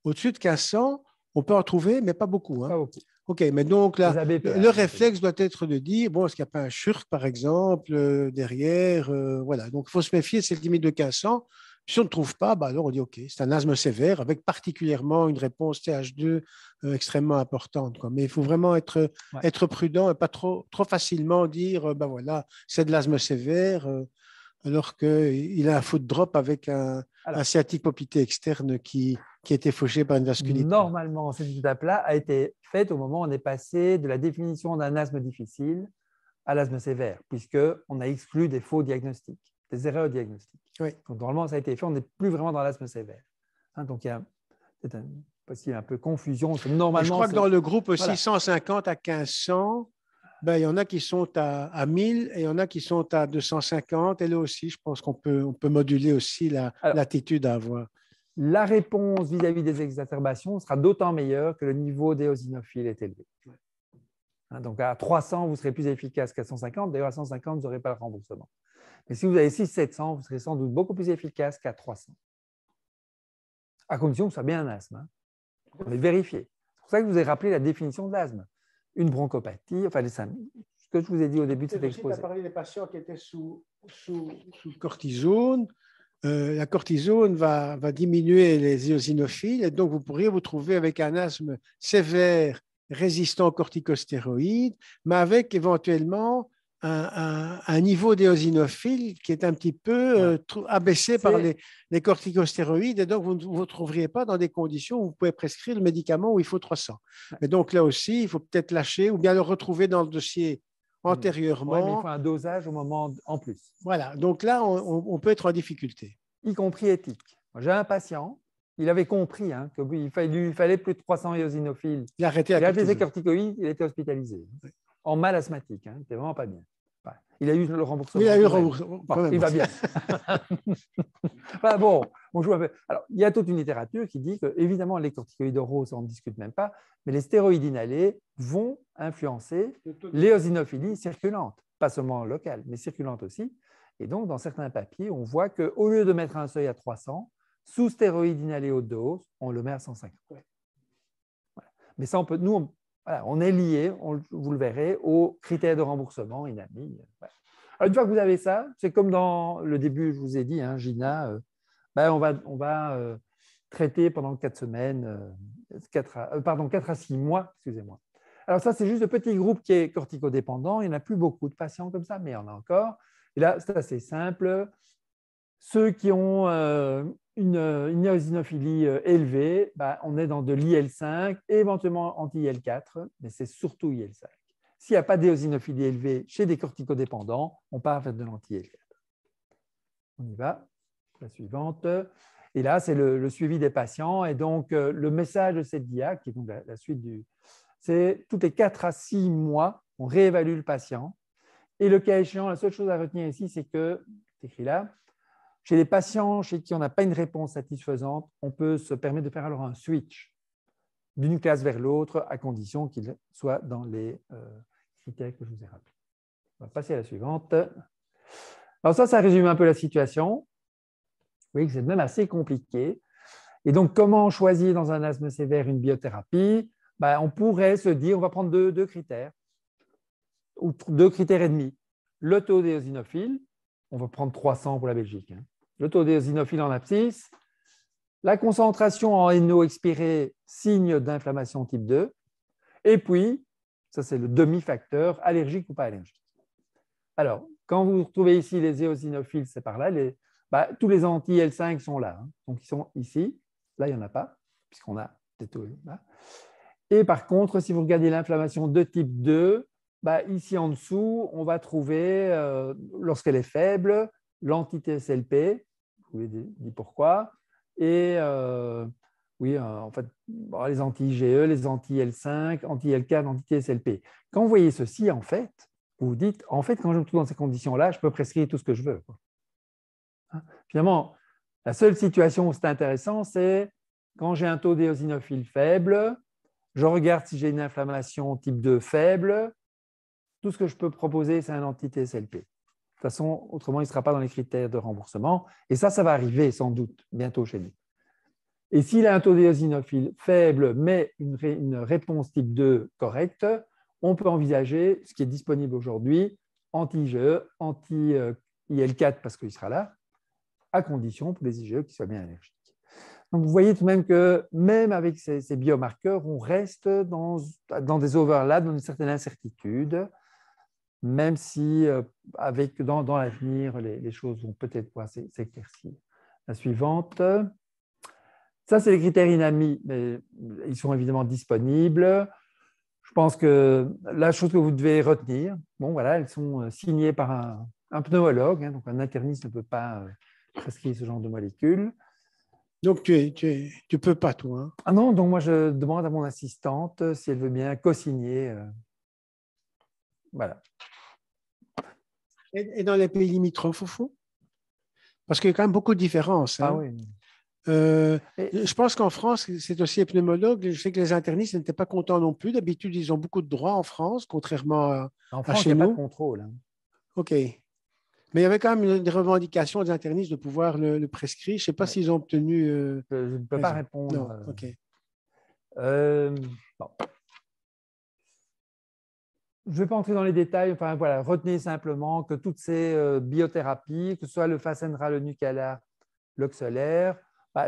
au-dessus de 1500, on peut en trouver, mais pas beaucoup. Pas beaucoup. OK, mais donc là, BPA, le réflexe doit être de dire, bon, est-ce qu'il n'y a pas un schurk, par exemple, derrière voilà, donc il faut se méfier de cette limite de 1500. Si on ne trouve pas, bah, alors on dit, OK, c'est un asthme sévère, avec particulièrement une réponse TH2 extrêmement importante, quoi. Mais il faut vraiment être prudent et pas trop facilement dire, ben voilà, c'est de l'asthme sévère, alors qu'il a un foot drop avec un sciatique popité externe qui a été fauché par une vasculite. Normalement, cette étape-là a été faite au moment où on est passé de la définition d'un asthme difficile à l'asthme sévère, puisqu'on a exclu des faux diagnostics, des erreurs diagnostiques. Oui. Donc, normalement, ça a été fait, on n'est plus vraiment dans l'asthme sévère. Donc, il y a peut-être possible un peu confusion. Normalement, je crois que dans le groupe 650 à 1500, ben, il y en a qui sont à 1000 et il y en a qui sont à 250. Et là aussi, je pense qu'on peut moduler aussi l'attitude à avoir. La réponse vis-à-vis des exacerbations sera d'autant meilleure que le niveau d'éosinophile est élevé. Donc, à 300, vous serez plus efficace qu'à 150. D'ailleurs, à 150, vous n'aurez pas le remboursement. Mais si vous avez 600-700, vous serez sans doute beaucoup plus efficace qu'à 300. À condition que ce soit bien un asthme. On va vérifier. C'est pour ça que je vous ai rappelé la définition de l'asthme. Une bronchopathie, enfin ce que je vous ai dit au début de cet exposé. Tu as parlé des patients qui étaient sous cortisone. La cortisone va diminuer les éosinophiles et donc vous pourriez vous trouver avec un asthme sévère résistant aux corticostéroïdes, mais avec éventuellement un niveau d'éosinophiles qui est un petit peu abaissé par les corticostéroïdes et donc vous ne vous trouveriez pas dans des conditions où vous pouvez prescrire le médicament où il faut 300. Mais donc là aussi, il faut peut-être lâcher ou bien le retrouver dans le dossier antérieurement. Oui, mais il faut un dosage au moment en plus. Voilà, donc là, on peut être en difficulté. Y compris éthique. J'ai un patient, il avait compris qu'il fallait plus de 300 éosinophiles. Il a arrêté ses corticoïdes, il était hospitalisé. Oui. En mal asthmatique, il n'était vraiment pas bien. Il a eu le remboursement. Oui, il a eu le remboursement. Bon, il va bien. Bon, on joue un peu. Alors, il y a toute une littérature qui dit que, évidemment, les corticoïdes oraux, ça on ne discute même pas, mais les stéroïdes inhalés vont influencer l'éosinophilie circulante, pas seulement locale, mais circulante aussi. Et donc, dans certains papiers, on voit qu'au lieu de mettre un seuil à 300, sous stéroïdes inhalés haute dose, on le met à 150. Voilà. Mais ça, on est lié, vous le verrez, aux critères de remboursement INAMI. Voilà. Alors, une fois que vous avez ça, c'est comme dans le début, je vous ai dit, Gina, on va traiter pendant 4 semaines, 4 à 6 mois, excusez-moi. Alors ça, c'est juste le petit groupe qui est corticodépendant. Il n'y en a plus beaucoup de patients comme ça, mais il y en a encore. Et là, c'est assez simple. Ceux qui ont une éosinophilie élevée, on est dans de l'IL5, éventuellement anti-IL4, mais c'est surtout IL5. S'il n'y a pas d'éosinophilie élevée chez des corticodépendants, on part vers de l'anti-IL4. On y va. La suivante. Et là, c'est le suivi des patients. Et donc, le message de cette dia, qui est donc la suite c'est toutes les 4 à 6 mois, on réévalue le patient. Et le cas échéant, la seule chose à retenir ici, c'est que, c'est écrit là, chez les patients chez qui on n'a pas une réponse satisfaisante, on peut se permettre de faire alors un switch d'une classe vers l'autre à condition qu'il soit dans les critères que je vous ai rappelés. On va passer à la suivante. Alors ça résume un peu la situation. Vous voyez que c'est même assez compliqué. Et donc, comment choisir dans un asthme sévère une biothérapie? On pourrait se dire, on va prendre deux critères, ou 2 critères et demi. Le taux d'éosinophile, on va prendre 300 pour la Belgique. Le taux d'éosinophile en abscisse, la concentration en NO expiré, signe d'inflammation type 2, et puis, ça c'est le demi-facteur, allergique ou pas allergique. Alors, quand vous retrouvez ici les éosinophiles, c'est par là, tous les anti-L5 sont là, donc ils sont ici, là il n'y en a pas, puisqu'on a des taux là. Et par contre, si vous regardez l'inflammation de type 2, ici en dessous, on va trouver, lorsqu'elle est faible, l'anti-TSLP, je vous ai dit pourquoi, et Oui, en fait, bon, les anti-IgE, les anti-L5, anti-L4, anti-TSLP. Quand vous voyez ceci, en fait, vous vous dites, en fait, quand je me trouve dans ces conditions-là, je peux prescrire tout ce que je veux, quoi. Hein? Finalement, la seule situation où c'est intéressant, c'est quand j'ai un taux d'éosinophile faible, je regarde si j'ai une inflammation type 2 faible, tout ce que je peux proposer, c'est un anti-TSLP. De toute façon, autrement, il ne sera pas dans les critères de remboursement. Et ça va arriver sans doute bientôt chez nous. Et s'il a un taux d'éosinophile faible, mais une réponse type 2 correcte, on peut envisager ce qui est disponible aujourd'hui, anti-IgE, anti-IL4 parce qu'il sera là, à condition pour les IgE qui soient bien allergiques. Donc, vous voyez tout de même que même avec ces biomarqueurs, on reste dans des overlaps, dans une certaine incertitude, même si dans l'avenir, les choses vont peut-être pouvoir s'éclaircir. La suivante. Ça, c'est les critères INAMI, mais ils sont évidemment disponibles. Je pense que la chose que vous devez retenir, bon, voilà, elles sont signées par un pneumologue, hein, donc un interniste ne peut pas prescrire ce genre de molécules. Donc, tu peux pas, toi. Hein. Ah non, donc moi, je demande à mon assistante si elle veut bien co-signer. Voilà. Et dans les pays limitrophes, au fond? Parce qu'il y a quand même beaucoup de différences. Hein. Ah oui. Je pense qu'en France, c'est aussi les pneumologues. Je sais que les internistes n'étaient pas contents non plus. D'habitude, ils ont beaucoup de droits en France, contrairement En à France, il chez n'y a pas de nous. contrôle. Hein. OK. Mais il y avait quand même des revendications des internistes de pouvoir le prescrire. Je ne sais pas s'ils ont obtenu Je ne peux pas raison. répondre. Non, OK. Bon. Je ne vais pas entrer dans les détails. Enfin, voilà, retenez simplement que toutes ces biothérapies, que ce soit le Fasenra, le Nucala, l'Oxolaire,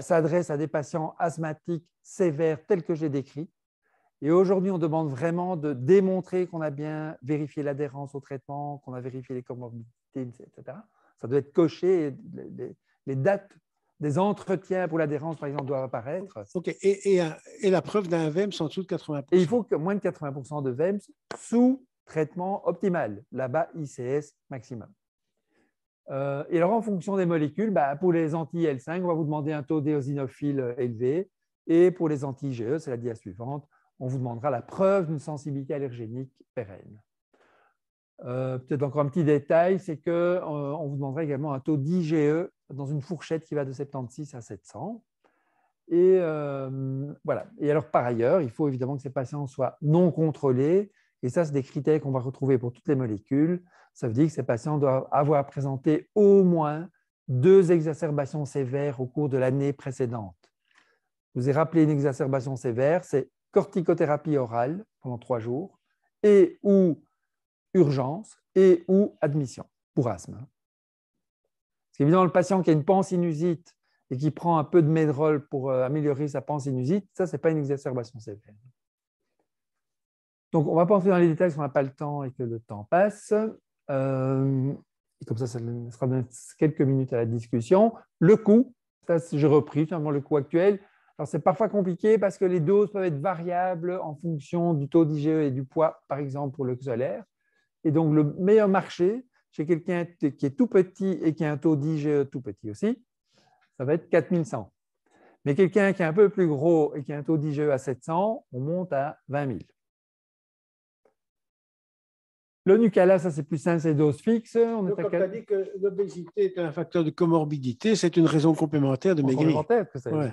s'adressent à des patients asthmatiques sévères tels que je l'ai décrit. Et aujourd'hui, on demande vraiment de démontrer qu'on a bien vérifié l'adhérence au traitement, qu'on a vérifié les comorbidités, etc. Ça doit être coché. Les dates des entretiens pour l'adhérence, par exemple, doivent apparaître. OK. Et la preuve d'un VEMS en dessous de 80%. Et il faut que moins de 80% de VEMS sous traitement optimal, là-bas ICS maximum. Et alors, en fonction des molécules, pour les anti-L5, on va vous demander un taux d'éosinophile élevé. Et pour les anti-IgE, c'est la dia suivante, on vous demandera la preuve d'une sensibilité allergénique pérenne. Peut-être encore un petit détail, c'est qu'on vous demandera également un taux d'IgE dans une fourchette qui va de 76 à 700. Et voilà. Et alors, par ailleurs, il faut évidemment que ces patients soient non contrôlés. Et ça, c'est des critères qu'on va retrouver pour toutes les molécules. Ça veut dire que ces patients doivent avoir présenté au moins 2 exacerbations sévères au cours de l'année précédente. Je vous ai rappelé une exacerbation sévère, c'est corticothérapie orale pendant 3 jours et ou urgence et ou admission pour asthme. Parce qu'évidemment, le patient qui a une pansinusite et qui prend un peu de Medrol pour améliorer sa pansinusite, ça, ce n'est pas une exacerbation sévère. Donc, on ne va pas entrer dans les détails si on n'a pas le temps et que le temps passe. Et comme ça sera quelques minutes à la discussion. Le coût, ça, j'ai repris finalement le coût actuel. Alors, c'est parfois compliqué parce que les doses peuvent être variables en fonction du taux d'IgE et du poids, par exemple, pour le Xolair. Et donc, le meilleur marché chez quelqu'un qui est tout petit et qui a un taux d'IgE tout petit aussi, ça va être 4100. Mais quelqu'un qui est un peu plus gros et qui a un taux d'IgE à 700, on monte à 20 000. Le Nucala, ça c'est plus simple, c'est dose fixe. Donc, comme tu as dit que l'obésité est un facteur de comorbidité, c'est une raison complémentaire de maigrir. Complémentaire, que c'est. Ouais.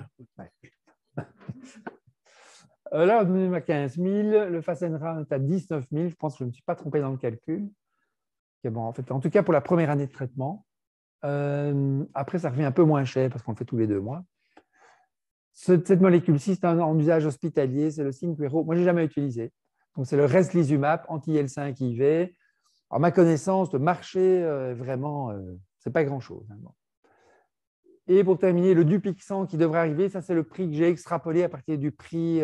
Là, on est à 15 000. Le Fasenra est à 19 000. Je pense que je ne me suis pas trompé dans le calcul. Bon, en fait, en tout cas, pour la première année de traitement. Après, ça revient un peu moins cher parce qu'on le fait tous les 2 mois. Cette molécule-ci, c'est en usage hospitalier, c'est le Synquero. Moi, je n'ai jamais utilisé. Donc, c'est le Reslizumab, anti-L5 IV. À ma connaissance, le marché, vraiment, ce n'est pas grand-chose. Hein, bon. Et pour terminer, le Dupixent qui devrait arriver, ça, c'est le prix que j'ai extrapolé à partir du prix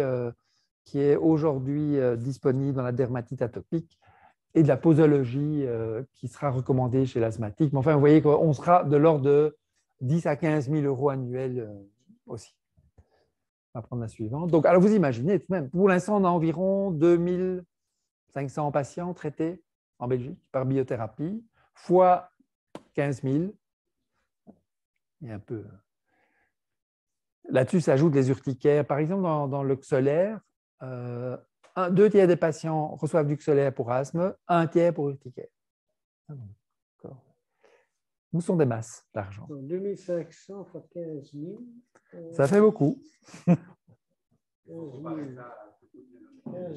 qui est aujourd'hui disponible dans la dermatite atopique et de la posologie qui sera recommandée chez l'asthmatique. Mais enfin, vous voyez qu'on sera de l'ordre de 10 à 15 000 euros annuels aussi. On va prendre la suivante. Donc, alors, vous imaginez tout de même, pour l'instant, on a environ 2500 patients traités en Belgique par biothérapie, fois 15 000. Et un peu. Là-dessus s'ajoutent les urticaires. Par exemple, dans l'oxolaire, 2 tiers des patients reçoivent du Xolair pour asthme, 1 tiers pour urticaire. Où sont des masses d'argent? 2500 fois 15 000. Ça fait beaucoup. 15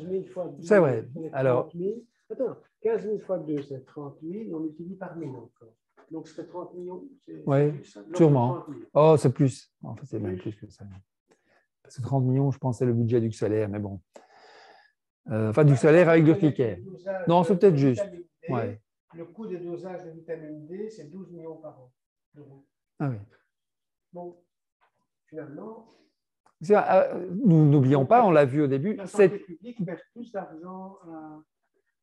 000 fois 2. C'est vrai. Alors, 000. Attends, 15 000 fois 2, c'est 30 000. On multiplie par 1000 encore. Donc, ça fait 30 millions. Oui, sûrement. Oh, c'est plus. En fait, c'est même plus que ça. Parce que 30 millions, je pense, c'est le budget du Xolair, mais bon. Enfin, du Xolair avec l'urticaire. Non, c'est peut-être juste. Ouais. Le coût des dosages de vitamine D, c'est 12 millions par an. Ah oui. Bon, finalement. Nous n'oublions pas, on l'a vu au début. La santé publique perd plus d'argent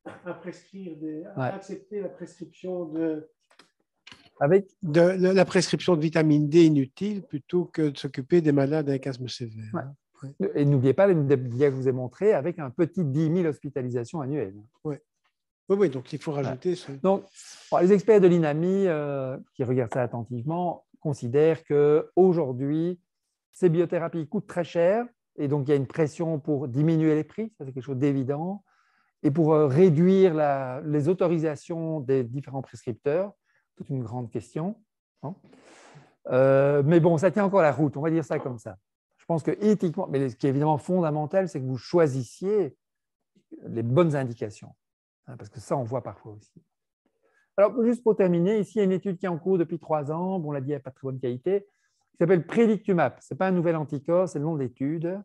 à prescrire, à accepter la prescription de la prescription de vitamine D inutile plutôt que de s'occuper des malades avec asthme sévère. Ouais. Ouais. Et n'oubliez pas les dia que je vous ai montré avec un petit 10 000 hospitalisations annuelles. Oui. Oui, donc il faut rajouter ce. Donc, les experts de l'INAMI qui regardent ça attentivement considèrent qu'aujourd'hui, ces biothérapies coûtent très cher et donc il y a une pression pour diminuer les prix, ça c'est quelque chose d'évident, et pour réduire les autorisations des différents prescripteurs, toute une grande question. Mais bon, ça tient encore la route, on va dire ça comme ça. Je pense que éthiquement, mais ce qui est évidemment fondamental, c'est que vous choisissiez les bonnes indications. Parce que ça, on voit parfois aussi. Alors, juste pour terminer, ici, il y a une étude qui est en cours depuis 3 ans. Bon, on l'a dit, elle n'a pas de très bonne qualité, qui s'appelle Predictumab. Ce n'est pas un nouvel anticorps, c'est le nom de l'étude.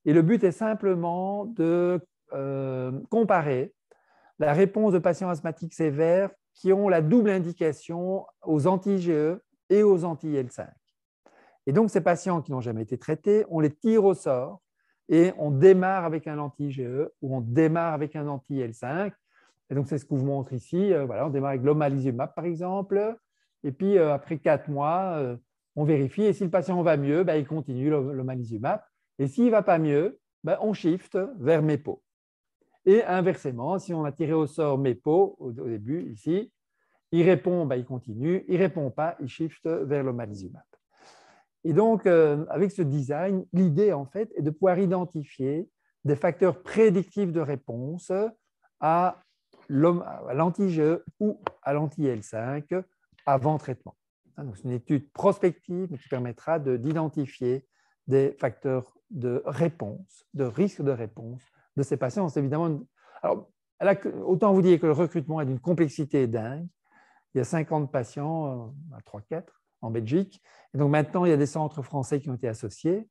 Et le but est simplement de comparer la réponse de patients asthmatiques sévères qui ont la double indication aux anti-IgE et aux anti-IL5. Et donc, ces patients qui n'ont jamais été traités, on les tire au sort et on démarre avec un anti-IgE ou on démarre avec un anti-IL5. Et donc, c'est ce que je vous montre ici. Voilà, on démarre avec l'omalizumab, par exemple. Et puis, après 4 mois, on vérifie. Et si le patient va mieux, il continue l'omalizumab. Et s'il ne va pas mieux, on shift vers MEPO. Et inversement, si on a tiré au sort MEPO au début, ici, il répond, il continue. Il ne répond pas, il shift vers l'omalizumab. Et donc, avec ce design, l'idée, en fait, est de pouvoir identifier des facteurs prédictifs de réponse à l'anti-IgE ou à l'anti-IL5 avant traitement. C'est une étude prospective qui permettra d'identifier des facteurs de réponse, de risque de réponse de ces patients. C'est évidemment Alors, autant vous dire que le recrutement est d'une complexité dingue. Il y a 50 patients, 3-4 en Belgique. Et donc maintenant, il y a des centres français qui ont été associés.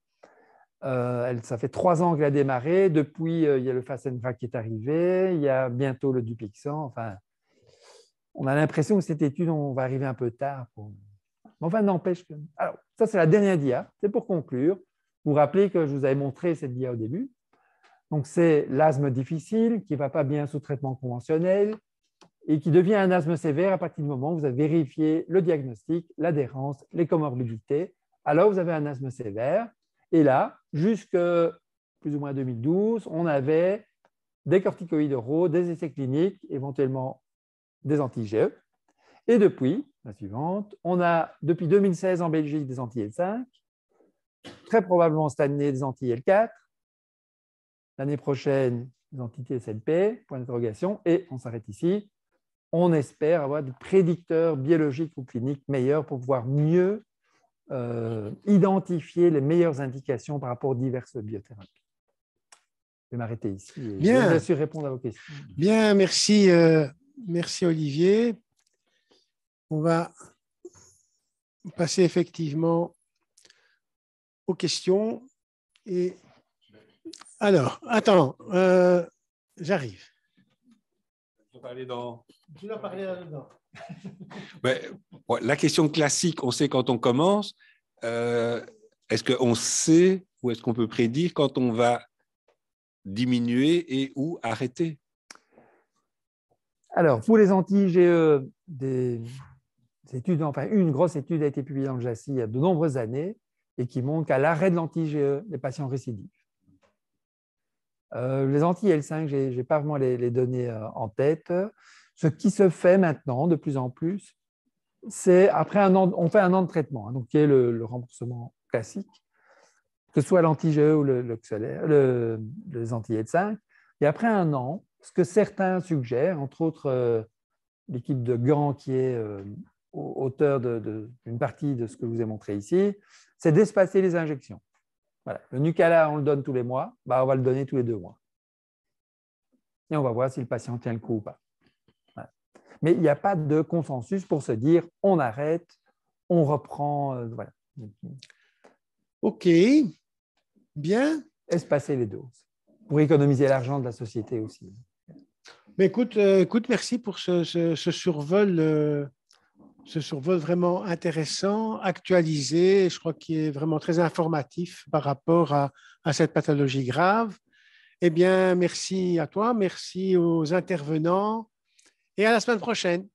Ça fait 3 ans qu'elle a démarré. Depuis, il y a le Fasenra qui est arrivé. Il y a bientôt le Dupixent. Enfin, on a l'impression que cette étude, on va arriver un peu tard. Mais enfin, n'empêche que. Alors, ça, c'est la dernière dia. C'est pour conclure. Vous vous rappelez que je vous avais montré cette dia au début. Donc, c'est l'asthme difficile qui ne va pas bien sous traitement conventionnel et qui devient un asthme sévère à partir du moment où vous avez vérifié le diagnostic, l'adhérence, les comorbidités. Alors, vous avez un asthme sévère. Et là, jusque plus ou moins 2012, on avait des corticoïdes oraux, des essais cliniques, éventuellement des anti-IgE. Et depuis, la suivante, on a depuis 2016 en Belgique des anti-IL5, très probablement cette année des anti-IL4, l'année prochaine des anti-TSLP, point d'interrogation, et on s'arrête ici. On espère avoir des prédicteurs biologiques ou cliniques meilleurs pour pouvoir mieux identifier les meilleures indications par rapport aux diverses biothérapies. Je vais m'arrêter ici et bien. Bien sûr répondre à vos questions. Bien, merci, merci Olivier. On va passer effectivement aux questions. Et alors, attends, j'arrive. Tu vas parler dans... Tu vas parler là-dedans. La question classique, on sait quand on commence, est-ce qu'on sait ou est-ce qu'on peut prédire quand on va diminuer et ou arrêter? Alors, pour les anti-IgE, une grosse étude a été publiée dans le JACI il y a de nombreuses années et qui montre qu'à l'arrêt de l'anti-IgE, les patients récidivent. Les anti-IL5, je n'ai pas vraiment les données en tête. Ce qui se fait maintenant de plus en plus, c'est après un an, on fait un an de traitement, donc qui est le remboursement classique. que ce soit l'anti-GE ou les anti-ED5. Et après un an, ce que certains suggèrent, entre autres l'équipe de Gand qui est auteur d'une partie de ce que je vous ai montré ici, c'est d'espacer les injections. Voilà. Le Nucala, on le donne tous les mois, on va le donner tous les 2 mois. Et on va voir si le patient tient le coup ou pas. Voilà. Mais il n'y a pas de consensus pour se dire on arrête, on reprend. Voilà. OK, bien. Espacer les doses pour économiser l'argent de la société aussi. Mais écoute, merci pour ce survol vraiment intéressant, actualisé, je crois qu'il est vraiment très informatif par rapport à cette pathologie grave. Eh bien, merci à toi, merci aux intervenants et à la semaine prochaine.